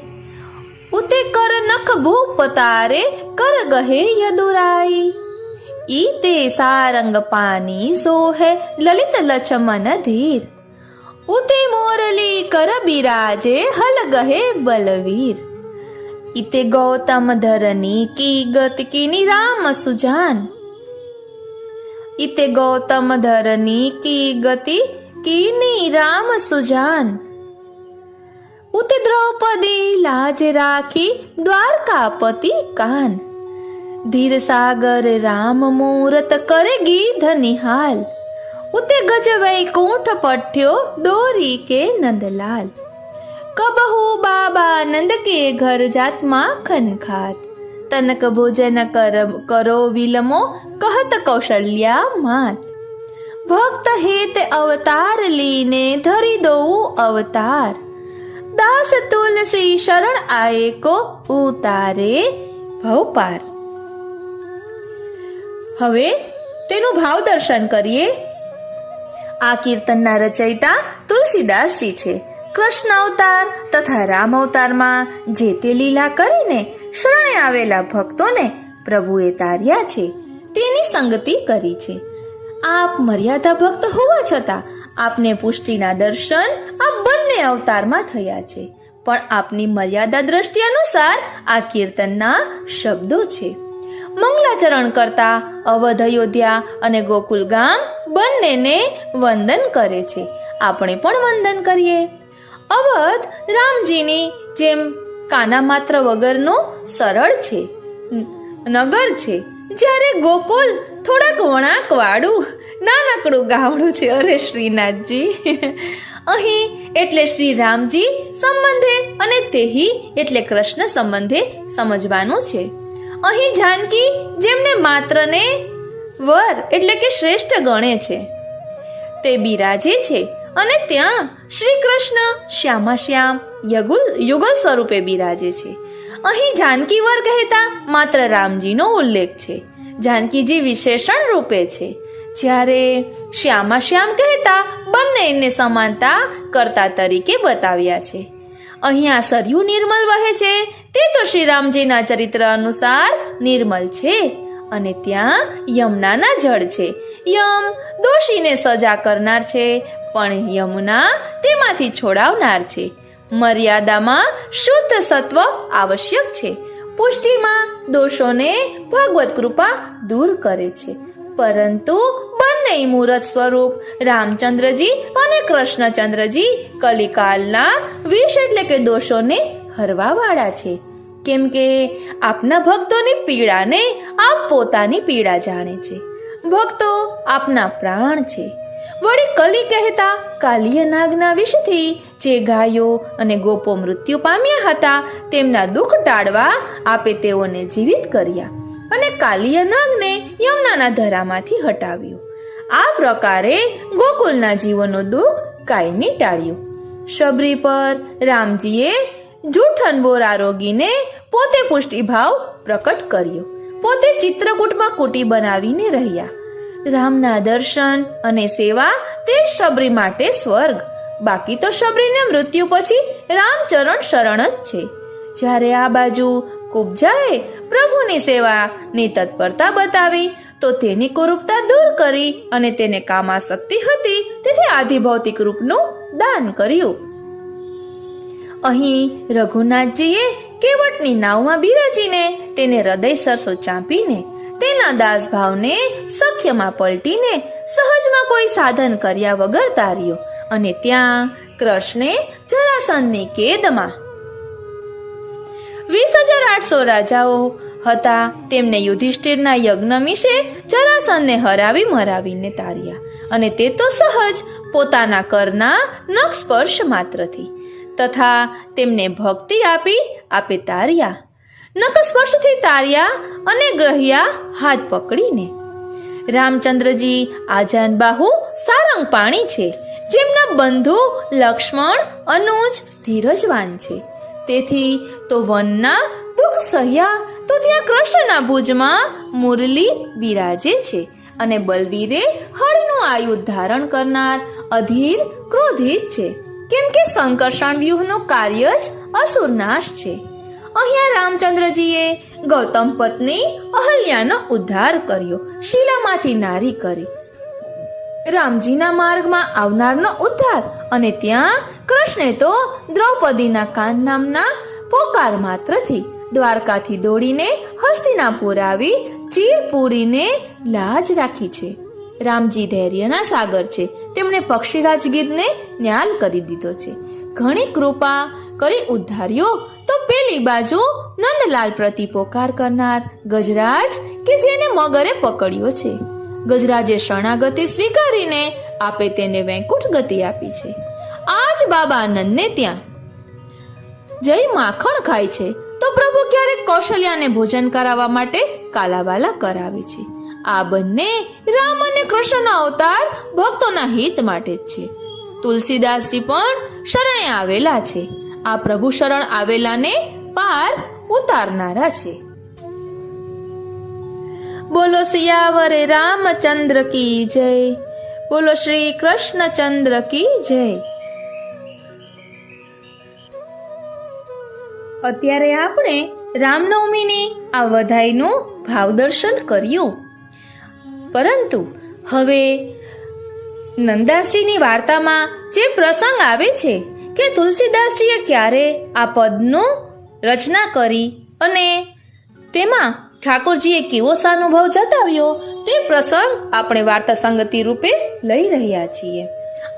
उते कर नख भूप तारे कर गहे यदुराई। ईते सारंग पानी सोहे ललित लक्ष्मण धीर। ઉતે મોરલી કર બિરાજે હલ ગહે બલવીર. ઇતે ગૌતમ ધરની કી ગત કીની રામ સુજાન. ઇતે ગૌતમ ધરની કી ગતિ કીની રામ સુજાન. ઉતે દ્રૌપદી લાજ રાખી દ્વારકાપતિ કાન. ધીર સાગર રામ મૂરત કરે ગીધ નિહાલ. ઉતે ગજ વૈકુંઠ પઠ્યો દોરી કે નંદલાલ. કબહુ બાબા નંદ કે ઘર જાત માખન ખાત. તનક ભોજન કરો વિલમો કહત કૌશલ્યા માત. ભક્ત હેત અવતાર લીને ધરી દઉં અવતાર. દાસ તુલસી શરણ આયે કો ઉતારે ભવપાર. હવે તેનું ભાવ દર્શન કરીએ. આ કીર્તનના રચયિતા તુલસીદાસજી છે. કૃષ્ણ અવતાર તથા રામ અવતારમાં જે તે લીલા કરીને શરણે આવેલા ભક્તોને પ્રભુએ તાર્યા છે તેની સંગતિ કરી છે. આપ મર્યાદા ભક્ત હોવા છતાં આપને પુષ્ટિના દર્શન આ બંને અવતારમાં થયા છે. પણ આપની મર્યાદા દ્રષ્ટિ અનુસાર આ કીર્તનના શબ્દો છે. મંગલાચરણ કરતા અવધ, અયોધ્યા અને ગોકુલ ગામ બંનેને વંદન કરે છે. આપણે પણ વંદન કરીએ. અવધ રામજીની જેમ કાના માત્ર વગરનો સરળ છે નગર છે, જ્યારે ગોકુલ થોડાક વણાક વાળું નાનકડું ગામડું છે. અરે શ્રીનાથજી, અહીં એટલે શ્રી રામજી સંબંધે અને તેહી એટલે કૃષ્ણ સંબંધે સમજવાનું છે. અહીં જાનકી જેમને માત્રને વર એટલે કે શ્રેષ્ઠ ગણે છે તે બિરાજે છે, અને ત્યાં શ્રી કૃષ્ણ શ્યામા શ્યામ યુગલ સ્વરૂપે બિરાજે છે. અહીં જાનકી વર કહેતા માત્ર રામજીનો ઉલ્લેખ છે. જાનકીજી વિશેષણ રૂપે છે, જ્યારે શ્યામા શ્યામ કહેતા બંનેને સમાનતા કરતા તરીકે બતાવ્યા છે. અહીં આ સરયુ નિર્મલ વહે છે તે તો શ્રી રામજીના ચરિત્ર અનુસાર નિર્મલ છે, અને ત્યાં યમુનાના જળ છે. યમ દોષીને સજા કરનાર છે, પણ યમુના તેમાંથી છોડાવનાર છે. મર્યાદામાં શુદ્ધ સત્વ આવશ્યક છે. પુષ્ટિમાં દોષોને ભગવત કૃપા દૂર કરે છે. પરંતુ બંને મૂર્ત સ્વરૂપ રામચંદ્રજી અને કૃષ્ણચંદ્રજી કલિકાલના વિષ એટલે કે દોષોને હરવાવાળા છે. કેમ કે આપના ભક્તોની પીડાને આપ પોતાની પીડા જાણે છે. ભક્તો આપના પ્રાણ છે. વળી કલી કહેતા કાલિય નાગના વિષથી જે ગાયો અને ગોપો મૃત્યુ પામ્યા હતા તેમના દુઃખ ટાળવા આપે તેઓને જીવિત કર્યા અને કાલિય નાગને યમુનાના ધરામાંથી હટાવ્યો. આ પ્રકારે ગોકુલના જીવોનું દુઃખ કાયમી ટાળ્યું. શબરી પર રામજીએ જૂઠન બોર આરોગીને પોતે પુષ્ટિભાવ પ્રકટ કર્યો. પોતે ચિત્રકૂટમાં કુટી બનાવીને રહ્યા. રામના દર્શન અને સેવા તે શબરી માટે સ્વર્ગ. બાકી તો શબરીને મૃત્યુ પછી રામચરણ શરણ જ છે. જ્યારે આ બાજુ કુબજાએ પ્રભુની સેવાની તત્પરતા બતાવી તો તેની કુરૂપતા દૂર કરી અને તેને કામાસક્તિ હતી તેથી આધિભૌતિક રૂપનું દાન કર્યું. અહીં રઘુનાથજીએ કેવટની નાવમાં બિરાજીને તેને હૃદય સરસો ચાંપીને તેના દાસભાવને સખ્યમાં પલટીને સહજમાં કોઈ સાધન કર્યા વગર તાર્યો, અને ત્યાં કૃષ્ણે જરાસંધની કેદમાં 20,800 રાજાઓ હતા તેમને યુધિષ્ઠિરના યજ્ઞ વિશે જરાસંધને હરાવી મરાવીને તાર્યા, અને તે તો સહજ પોતાના કરના નખ સ્પર્શ માત્રથી તથા તેમને ભક્તિ આપે તાર્યા. નખ સ્પર્શથી તાર્યા અને ગ્રહ્યા હાથ પકડીને. રામચંદ્રજી આજાનબાહુ સારંગ પાણી છે, જેમના બંધુ લક્ષ્મણ અનુજ ધીરજવાન છે. તેથી તો વનના દુઃખ સહ્યા તો ત્યાં કૃષ્ણના ભુજમાં મુરલી બિરાજે છે, અને બલવીરે હળનું આયુધ ધારણ કરનાર અધીર ક્રોધિત છે, કેમ કે સંકર્ષણ વ્યૂહનું કાર્ય જ અસુરનાશ છે. અહીંયા રામચંદ્રજીએ ગૌતમ પત્ની અહલ્યાનો ઉદ્ધાર કર્યો, શીલામાંથી નારી કરી. રામજીના માર્ગમાં આવનારનો ઉદ્ધાર, અને ત્યાં કૃષ્ણે તો દ્રૌપદીના કાન નામના પોકાર માત્રથી દ્વારકાથી દોડીને હસ્તિનાપુર આવી ચીર પૂરીને લાજ રાખી છે. રામજી ધૈર્યના સાગર છે. તેમણે પક્ષીરાજ ગીધને ન્યાલ કરી દીધો છે. ઘણી કૃપા કરી ઉદ્ધાર્યો તો પેલી બાજુ નંદલાલ પ્રતિ પોકાર કરનાર ગજરાજ કે જેને મગરે પકડ્યો છે. ગજરાજે શરણાગતિ સ્વીકારીને આપે તેને વૈકુંઠ ગતિ આપી છે. આજ બાબા આનંદને ત્યાં જઈ માખણ ખાય છે તો પ્રભુ ક્યારેક કૌશલ્યાને ભોજન કરાવવા માટે કાલાવાલા કરાવે છે. આ બંને રામ અને કૃષ્ણના અવતાર ભક્તોના હિત માટે જ છે. તુલસીદાસજી પણ શરણે આવેલા છે. આ પ્રભુ શરણ આવેલાને પાર ઉતારનારા છે. બોલો સિયાવર રામચંદ્ર કી જય. બોલો શ્રી કૃષ્ણચંદ્ર કી જય. અત્યારે આપણે રામનવમીની આ વધાઈનું ભાવદર્શન કર્યું, પરંતુ હવે નંદાસજીની વાર્તામાં જે પ્રસંગ આવે છે કે તુલસીદાસજીએ ક્યારે આ પદનું રચના કરી અને તેમાં ઠાકોરજીએ કેવો સાનુભવ જતાવ્યો, તે પ્રસંગ આપણે વાર્તા સંગતિ રૂપે લઈ રહ્યા છીએ.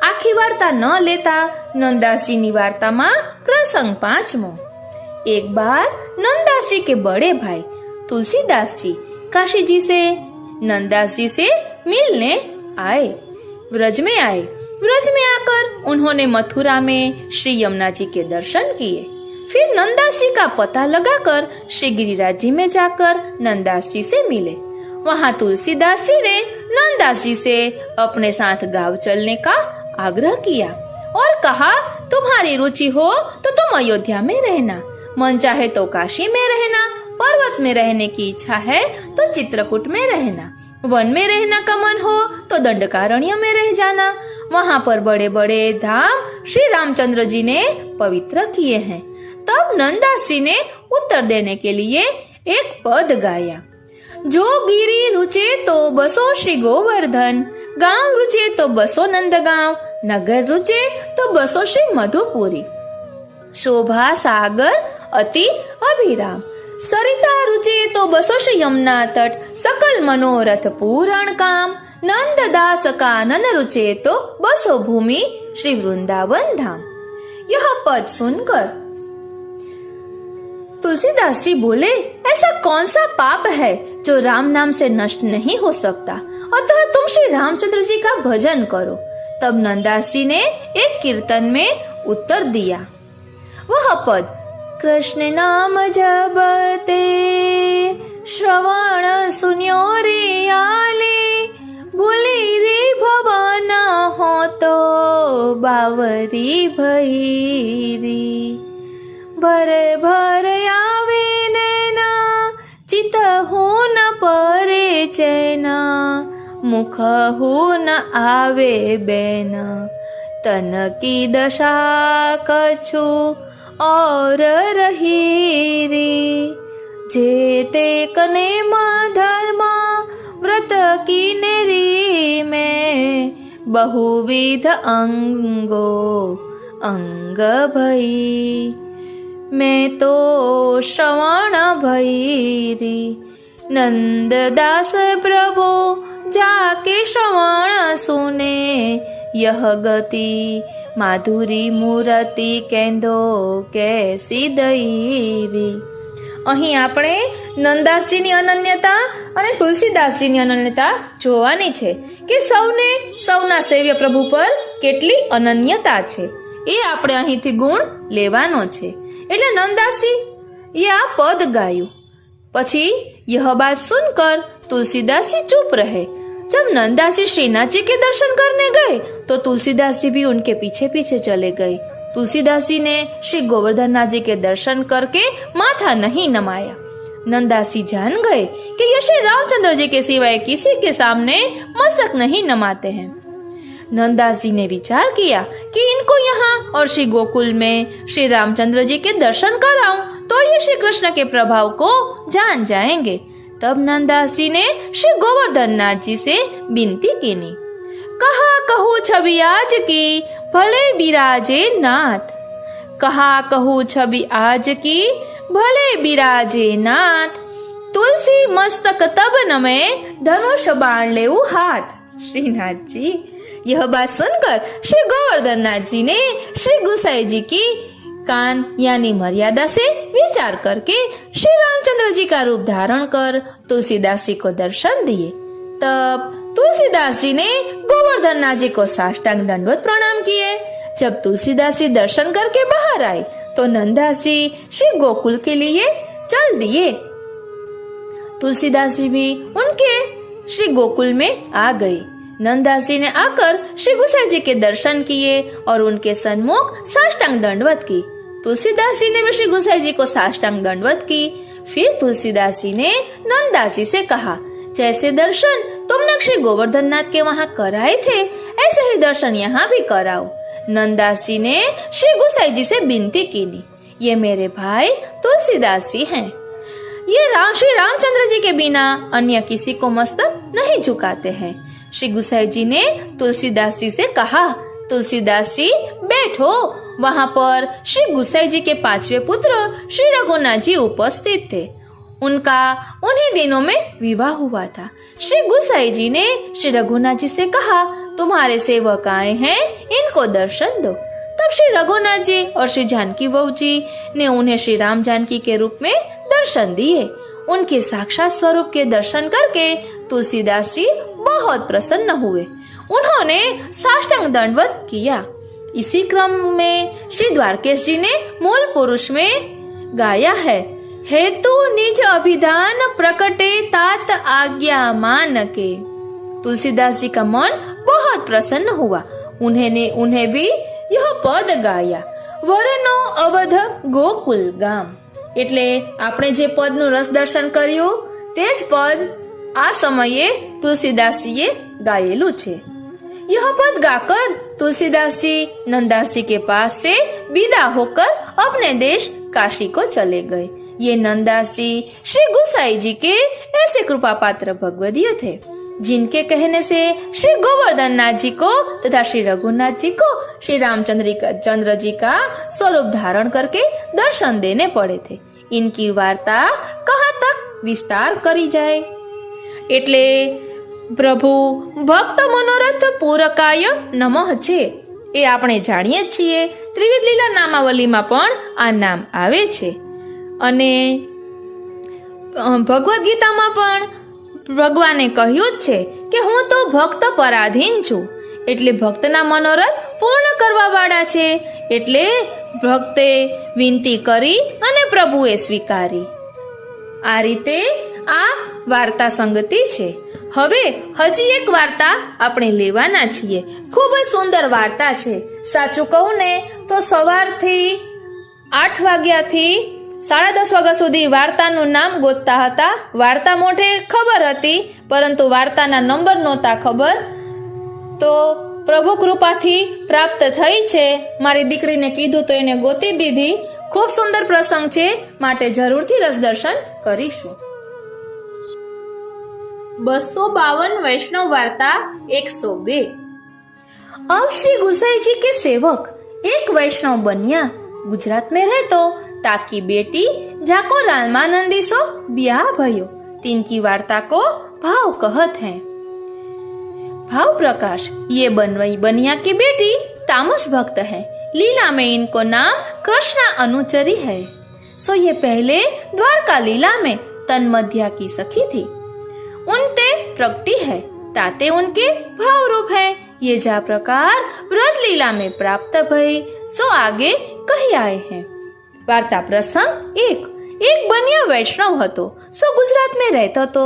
આખી વાર્તા ન લેતા નંદાસજીની વાર્તામાં પ્રસંગ 5મો. एक बार नंदास जी के बड़े भाई तुलसीदास जी काशी जी से नंदास जी से मिलने आए. व्रज में आए. व्रज में आकर उन्होंने मथुरा में श्री यमुना जी के दर्शन किए. फिर नंदास जी का पता लगाकर श्री गिरिराज जी में जाकर नंदास जी से मिले. वहाँ तुलसीदास जी ने नंदास जी से अपने साथ गांव चलने का आग्रह किया और कहा, तुम्हारी रुचि हो तो तुम अयोध्या में रहना, मन चाहे तो काशी में रहना, पर्वत में रहने की इच्छा है तो चित्रकूट में रहना, वन में रहना का मन हो तो दंडकारण्य में रह जाना. वहाँ पर बड़े बड़े धाम श्री रामचंद्र जी ने पवित्र किए हैं. तब नंदास जी ने उत्तर देने के लिए एक पद गाया. जो गिरी रुचे तो बसो श्री गोवर्धन, गांव रुचे तो बसो नंदगांव, नगर रुचे तो बसो श्री मधुपुरी. शोभा सागर अति अभिराम, सरिता रुचे तो बसो श्री यमुना तट, सकल मनोरथ पूरण काम, नंददास कानन रुचे तो बसो भूमि श्री वृंदावन धाम. यह पद सुनकर तुलसीदास जी बोले, ऐसा कौन सा पाप है जो राम नाम से नष्ट नहीं हो सकता, अतः तुम श्री रामचंद्र जी का भजन करो. तब नंदास जी ने एक कीर्तन में उत्तर दिया. वह पद, कृष्ण नाम जपते श्रवण सुन्यो रे आले, भूली रे भवन हो तो बावरी भैरी, भर भर आवे नैना चित हो न परे चैना, मुख हो न आवे बैन, तन की दशा कछु और रही रे, जेते कने मां धर्मा व्रत की नेरी में, बहुविध अंगो अंग भई, मैं तो श्रवण भैरी. नंददास प्रभु जाके श्रवण सुने, यह गति माधुरी मूर्ति केंदो कैसी दईरी. અહીં આપણે નંદાસજીની અનન્યતા અને તુલસીદાસજીની અનન્યતા જોવાની છે કે સૌને સૌના સેવ્ય પ્રભુ પર કેટલી અનન્યતા છે, એ આપણે અહીંથી ગુણ લેવાનો છે. એટલે નંદાસજી એ આ પદ ગાયું. પછી यह बात सुनकर तुलसीदास जी चुप रहे. जब नंदास जी श्रीनाथ जी के दर्शन करने गए तो तुलसीदास जी भी उनके पीछे पीछे चले गए. तुलसीदास जी ने श्री गोवर्धननाथ जी के दर्शन करके माथा नहीं नमाया. नंदास जी जान गए कि ये श्री रामचंद्र जी के सिवाय किसी के सामने मस्तक नहीं नमाते हैं. नंदास जी ने विचार किया कि इनको यहाँ और श्री गोकुल में श्री रामचंद्र जी के दर्शन कराऊं तो ये श्री कृष्ण के प्रभाव को जान जाएंगे. तब नंदास जी ने श्री गोवर्धननाथ जी से विनती की. कहा कहूँ छवि आज की भले बिराजे नाथ। कहा कहूँ छवि आज की भले बिराजे नाथ। तुलसी मस्तक तब नमे धनुष बाण लेऊ हाथ। श्रीनाथ जी, यह बात सुनकर श्री गोवर्धन नाथ जी ने श्री गुसाई जी की कान यानी मर्यादा से विचार करके श्री रामचंद्र जी का रूप धारण कर तुलसीदास जी को दर्शन दिए। तब तुलसीदास जी ने गोवर्धन नाथ जी को साष्टांग दंडवत प्रणाम किए। जब तुलसीदास जी दर्शन करके बाहर आए तो नंददास जी श्री गोकुल के लिए चल दिए। तुलसीदास जी भी उनके श्री गोकुल में आ गए। नंददास जी ने आकर श्री गुसाई जी के दर्शन किए और उनके सन्मुख साष्टांग दंडवत की। तुलसीदास जी ने भी श्री गुसाई जी को साष्टांग दंडवत की। फिर तुलसीदास जी ने नंददास जी से कहा, जैसे दर्शन तुमने श्री गोवर्धन नाथ के वहाँ कराए थे ऐसे ही दर्शन यहाँ भी कराओ। नंददास जी ने श्री गुसाई जी से विनती की। ये मेरे भाई तुलसीदास जी हैं। ये श्री रामचंद्र जी के बिना अन्य किसी को मस्तक नहीं झुकाते हैं। श्री गुसाई जी ने तुलसीदास जी से कहा, तुलसीदास जी बैठो। वहाँ पर श्री गुसाई जी के 5वें पुत्र श्री रघुनाथ जी उपस्थित थे। उनका उन्हीं दिनों में विवाह हुआ था। श्री गुसाई जी ने श्री रघुनाथ जी से कहा, तुम्हारे सेवक आए हैं, इनको दर्शन दो। तब श्री रघुनाथ जी और श्री जानकी बहू जी ने उन्हें श्री राम जानकी के रूप में दर्शन दिए। उनके साक्षात स्वरूप के दर्शन करके तुलसीदास जी बहुत प्रसन्न हुए। उन्होंने साष्टांग दंडवत किया। इसी क्रम में श्री द्वारकेश जी ने मूल पुरुष में गाया है, हेतु निज अभिधान प्रकटे तात आज्ञा मान के। तुलसीदास जी का मन बहुत प्रसन्न हुआ। उन्हें भी यह पद गाया, वरनो अवध गोकुल गाम। એટલે આપણે જે પદનું રસ દર્શન કર્યું તે જ પદ આ સમયે તુલસીદાસજીએ ગાયેલું છે। यह पद गाकर तुलसीदास जी नंददास जी के पास से विदा होकर अपने देश काशी को चले गए। ये नंददास जी श्री गुसाई जी के ऐसे कृपा पात्र भगवदीय थे जिनके कहने से श्री गोवर्धन नाथ जी को तथा श्री रघुनाथ जी को श्री रामचंद्र जी का स्वरूप धारण करके दर्शन देने पड़े थे। इनकी वार्ता कहाँ तक विस्तार करी जाए। એટલે પ્રભુ ભક્ત મનોરથ પૂરકાય નમઃ છે એ આપણે જાણીએ છીએ। ત્રિવિધ લીલા નામાવલીમાં પણ આ નામ આવે છે અને ભગવદ્ ગીતામાં પણ ભગવાને કહ્યું જ છે કે હું તો ભક્ત પરાધીન છું। એટલે ભક્તના મનોરથ પૂર્ણ કરવા વાળા છે। એટલે ભક્તે વિનંતી કરી અને પ્રભુએ સ્વીકારી। આ રીતે આ વાર્તા સંગતિ છે। હવે હજી એક વાર્તા આપણે લેવાના છીએ। ખૂબ જ સુંદર વાર્તા છે। સાચું કહું ને તો સવારથી 8 વાગ્યાથી 10:30 વાગ્યા સુધી વાર્તાનું નામ ગોતતા હતા। વાર્તા મોઢે ખબર હતી પરંતુ વાર્તાના નંબર નહોતા ખબર। તો પ્રભુ કૃપાથી પ્રાપ્ત થઈ છે। મારી દીકરીને કીધું તો એને ગોતી દીધી। ખૂબ સુંદર પ્રસંગ છે માટે જરૂરથી રસ દર્શન કરીશું। 252 वैष्णव वार्ता 102। अब श्री गुसाई जी के सेवक एक वैष्णव बनिया गुजरात में रहतो ताकि बेटी जाको रामानंदी सो ब्याह भयो। तिनकी वार्ता को भाव कहत है। भाव प्रकाश, ये बनिया की बेटी तामस भक्त है। लीला में इनको नाम कृष्णा अनुचरी है। सो ये पहले द्वारका लीला में तन्मध्या की सखी थी। उनते प्रगति है, ताते उनके भाव रूप है। ये जा प्रकार व्रत लीला में प्राप्त भय सो आगे कही आए हैं। वार्ता प्रसंग 1। एक बनिया वैष्णव हतो, सो गुजरात में रहतो तो।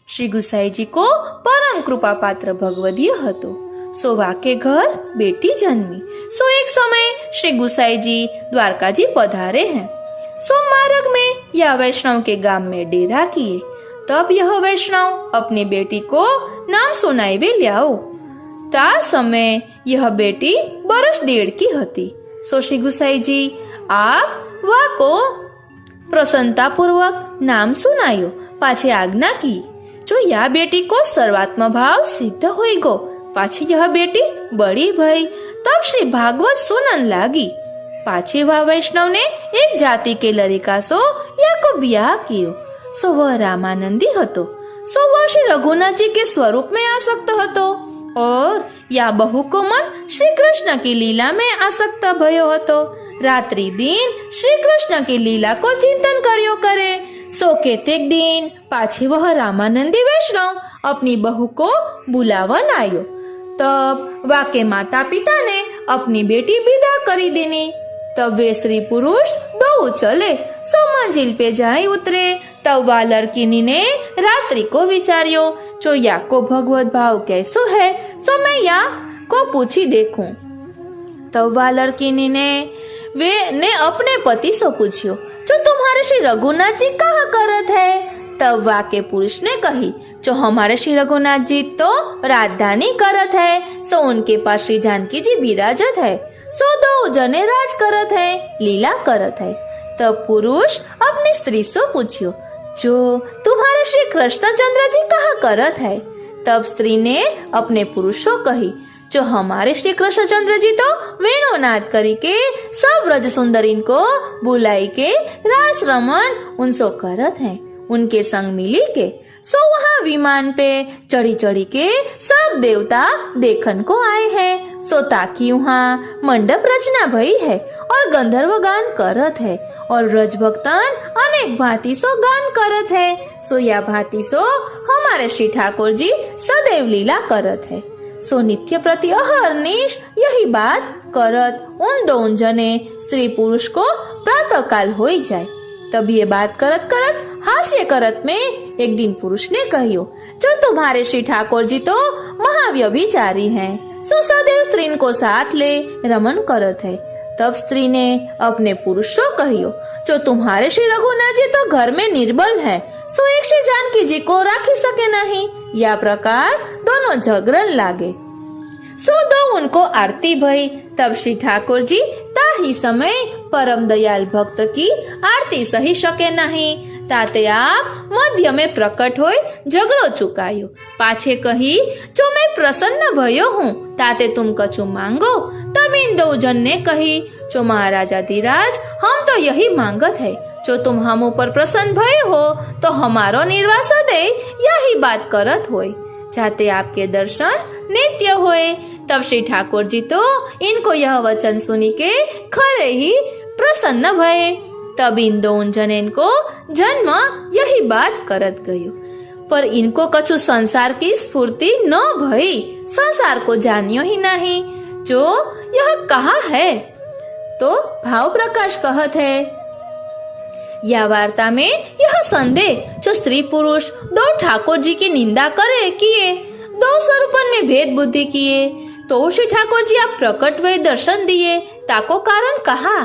श्री गुसाई जी को परम कृपा पात्र भगवदीय हतो। सो वाके घर बेटी जन्मी। सो एक समय श्री गुसाई जी द्वारका जी पधारे हैं। सो मार्ग में या वैष्णव के गांव में डेरा किए। तब यह वैष्णव अपनी बेटी को नाम सुनाई भी लियाओ। ता समय यह बेटी 1.5 की हती। सो श्री गुसाई जी आप वा को प्रसन्नता पूर्वक नाम सुनायो। पाछे आज्ञा की, जो या बेटी को सर्वात्म भाव सिद्ध होई गो पाछे यह बेटी बड़ी भई। तब श्री भागवत सुनन लागी। पाछे वह वैष्णव ने एक जाति के लड़का सो या को ब्याह कियो। सो वह रामानंदी हतो। सो वह श्री रघुनाथ जी के स्वरूप में आसक्त हतो और या बहू को मन श्री कृष्ण की लीला में आसक्त भयो हतो। रात्रि दिन श्री कृष्ण की लीला को चिंतन करियो करे। सो केतेक दिन पाछे वह रामानंदी वैष्णव अपनी बहू को बुलावन आयो। तब वाके माता पिता ने अपनी बेटी विदा करी देनी। तब वे स्त्री पुरुष दो चले। सो मंजिल पे जाई उतरे। तब वा लड़कीनी ने रात्रि को विचार्यो, जो या को भगवत भाव कैसो है, सो मैं या को पूछी देखूं। तब वा लड़कीनी ने अपने पति से पूछ्यो, जो तुम्हारे श्री रघुनाथ जी कहाँ करत है। तब वाके पुरुष ने कही, जो हमारे श्री रघुनाथ जी तो राजधानी करत है। सो उनके पास श्री जानकी जी विराजत है। सो दो जने राज करत है, लीला करत है। तब पुरुष अपनी स्त्री से पूछियो, जो तुम्हारे श्री कृष्णचंद्र जी कहाँ करत है। तब स्त्री ने अपने पुरुष से कही, जो हमारे श्री कृष्णचंद्र जी तो वेणुनाद करी के सब व्रज सुंदरीन को बुलाई के रास रमन उनसो करत है। उनके संग मिली के सो वहाँ विमान पे चढ़ी चढ़ी के सब देवता देखन को आए हैं। सो ताकि वहाँ मंडप रचना भई है और गंधर्व गान करत है और ब्रज भक्तन अनेक भांति सो गान करत है। सो या भांति सो हमारे श्री ठाकुर जी सदैव लीला करत है। सो नित्य प्रति अहर्निश यही बात करत उन दोनों जने स्त्री पुरुष को प्रातः काल हो जाए। तब ये बात करत करत हास्य करत में एक दिन पुरुष ने कहियो, जो तुम्हारे श्री ठाकुर जी तो महाव्यभिचारी हैं। सो सदैव स्त्री को साथ ले रमन करत है। तब स्त्री ने अपने पुरुष से कहियो, जो तुम्हारे श्री रघुनाथ जी तो घर में निर्बल है। सो एक श्री जानकी जी को राखी सके नहीं। या प्रकार दोनों झगड़न लागे। सो दो उनको आरती भई। तब श्री ठाकुर जी ताही समय परम दयाल भक्त की आरती सही सके नहीं। ताते आप मध्य में प्रकट होय झगड़ो चुकायो। पाछे कही, जो मैं प्रसन्न भयो हूँ, ताते तुम कछु मांगो। तब इन दो जन ने कही, जो महाराजा धीराज हम तो यही मांगत है, जो तुम हम ऊपर प्रसन्न भय हो तो हमारो निर्वाह सदैव यही बात करत होय, जाते आपके दर्शन नित्य होए। तब श्री ठाकुर जी तो इनको यह वचन सुनी के खरे ही प्रसन्न भये। तब इन दोनों जन को जन्म यही बात करत गयो, पर इनको कछु संसार की स्फूर्ति न भई। संसार को जानियो ही नहीं, जो यह कहा है। तो भाव प्रकाश कहत है, या वार्ता में यह संदेह, जो स्त्री पुरुष दो ठाकुर जी की निंदा करे किए, दो स्वरूपन में भेद बुद्धि किए, तो श्री ठाकुर जी आप प्रकट वे दर्शन दिए, ताको कारण कहा।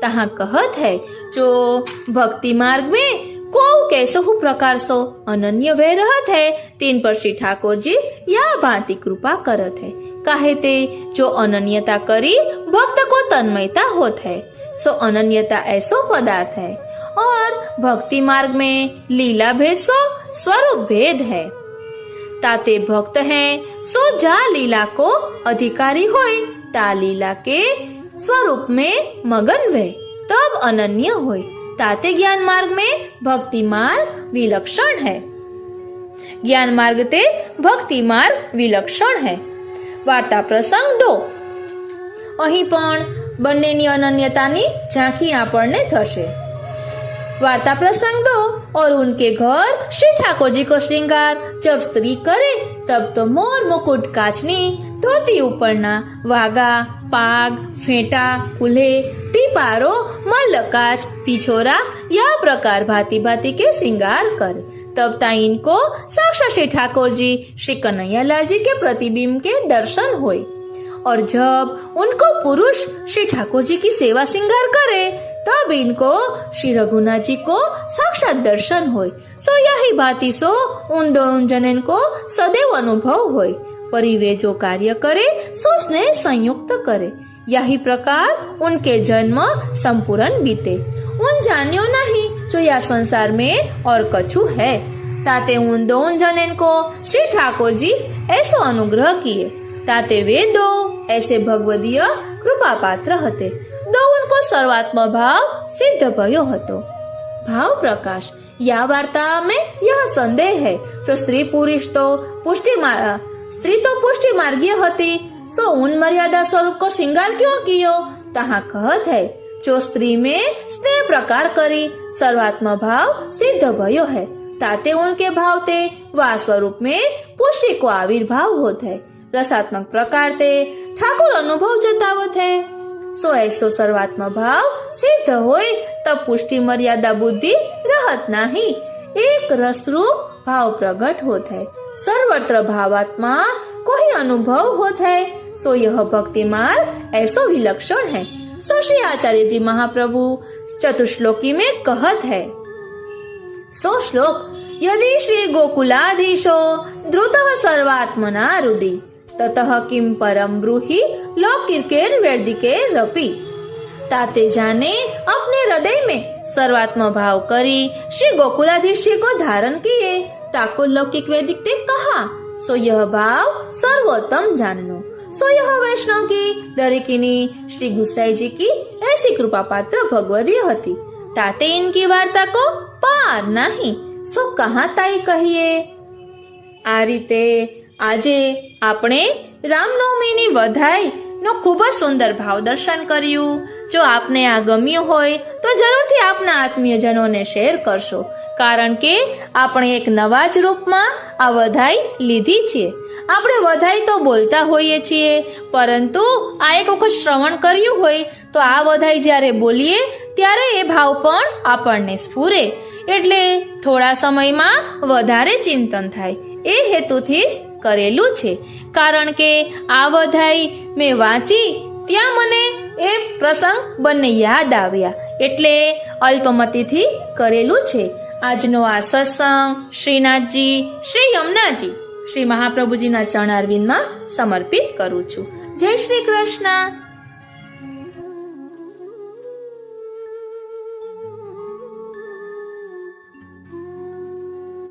तहाँ कहत है, जो भक्ति मार्ग में को कैसो प्रकार सो अनन्य वे रहत है, तीन पर श्री ठाकुर जी या भांति कृपा करत है। काहे ते जो अनन्यता करी भक्त को तन्मयता होत है। सो अनन्यता ऐसो पदार्थ है और भक्ति मार्ग में लीला भेद सो स्वरूप भेद है। ताते भक्त हैं सो जा लीला को अधिकारी होय, ता लीला के स्वरूप में मगन वे तब अनन्य होय। ताते ज्ञान मार्ग में भक्ति मार्ग विलक्षण है। ज्ञान मार्ग ते भक्ति मार्ग विलक्षण है। वार्ता प्रसंग 2। અહીં પણ બંનેની અનન્યતાની ઝાંખી આપણને થશે। वार्ता प्रसंग 2। और उनके घर श्री ठाकुर जी को श्रृंगार जब स्त्री करे, तब तो मोर मुकुट काचनी धोती उपरना वागा पाग फेंटा कुल्हे टीपारो मल्लकाच पिछोरा या प्रकार भांति भांति के श्रृंगार करे। तब ताई इनको साक्षात श्री ठाकुर जी श्री कन्हैयालाल जी के प्रतिबिंब के दर्शन हुए। और जब उनको पुरुष श्री ठाकुर जी की सेवा श्रृंगार करे, तब इनको श्री रघुनाथ जी को साक्षात दर्शन होय। सो यही भांति सो उन दोनों जनन को सदैव अनुभव होय। परि वे जो कार्य करे सो स्नेह संयुक्त करे। यही प्रकार उनके जन्म संपूर्ण बीते। उन जानियो नहीं जो यह संसार में और कछु है। ताते उन दोनों जनन को श्री ठाकुर जी ऐसो अनुग्रह किए। ताते वे दो ऐसे भगवदीय कृपा पात्र हते। दो उनको सर्वात्म भाव सिद्ध भयो हतो। भाव प्रकाश। या वार्ता में यह संदेह है, जो स्त्री तो पुष्टि मार्गीय हती, सो उन मर्यादा स्वरूप को श्रृंगार क्यों कियो? तहाँ कहत है, जो स्त्री में स्नेह प्रकार करी सर्वात्म भाव सिद्ध भयो है, ताते उनके भावते वा स्वरूप में पुष्टि को आविर्भाव होत है। रसात्मक प्रकार ते ठाकुर अनुभव जतावत है। सो ऐसो सर्वात्म भाव सिद्ध होय तब पुष्टि मर्यादा बुद्धि रहत नहीं, एक रसरूप भाव प्रकट होत है। सर्वत्र भावात्मा कोई अनुभव होत है, सो यह भक्ति मार्ग ऐसो विलक्षण है। सो श्री आचार्य जी महाप्रभु चतुश्लोकी में कहत है। सो श्लोक, यदि श्री गोकुलाधीशो द्रुतः सर्वात्मना रुदि ततः किम परम ब्रूहि लौकिकेर वैदिकेरपि। ताते जाने अपने हृदय में सर्वात्म भाव करी श्री गोकुलाधीश जी को धारण किए, ताको लौकिक वैदिक ते कहा। सो यह भाव सर्वोत्तम जाननो। सो यह वैष्णव की दरिकिनी श्री गुसाई जी की ऐसी कृपा पात्र भगवदी हती, ताते इनकी वार्ता को पार नहीं। सो कहाँ ताई कहिए। आ रीते આજે આપણે રામનવમીની વધાઈ નો ખૂબ જ સુંદર ભાવ દર્શન કર્યું। જો આપને આ ગમ્યું હોય તો જરૂરથી આપના આત્મીયજનોને શેર કરશો, કારણ કે આપણે એક નવા જ રૂપમાં આ વધાઈ લીધી છે। આપણે વધાઈ તો બોલતા હોઈએ છીએ, પરંતુ આ એક વખત શ્રવણ કર્યું હોય તો આ વધાઈ જ્યારે બોલીએ ત્યારે એ ભાવ પણ આપણને સ્ફુરે, એટલે થોડા સમયમાં વધારે ચિંતન થાય, એ હેતુથી જ કરેલું છે। કારણ કે આ વધાઈ મેં વાંચી ત્યાં મને એ પ્રસંગ બંને યાદ આવ્યા, એટલે અલ્પમતીથી કરેલું છે। આજનો આ સત્સંગ શ્રીનાથજી, શ્રી યમુનાજી, શ્રી મહાપ્રભુજીના ચરણારવિંદમાં સમર્પિત કરું છું। જય શ્રી કૃષ્ણ।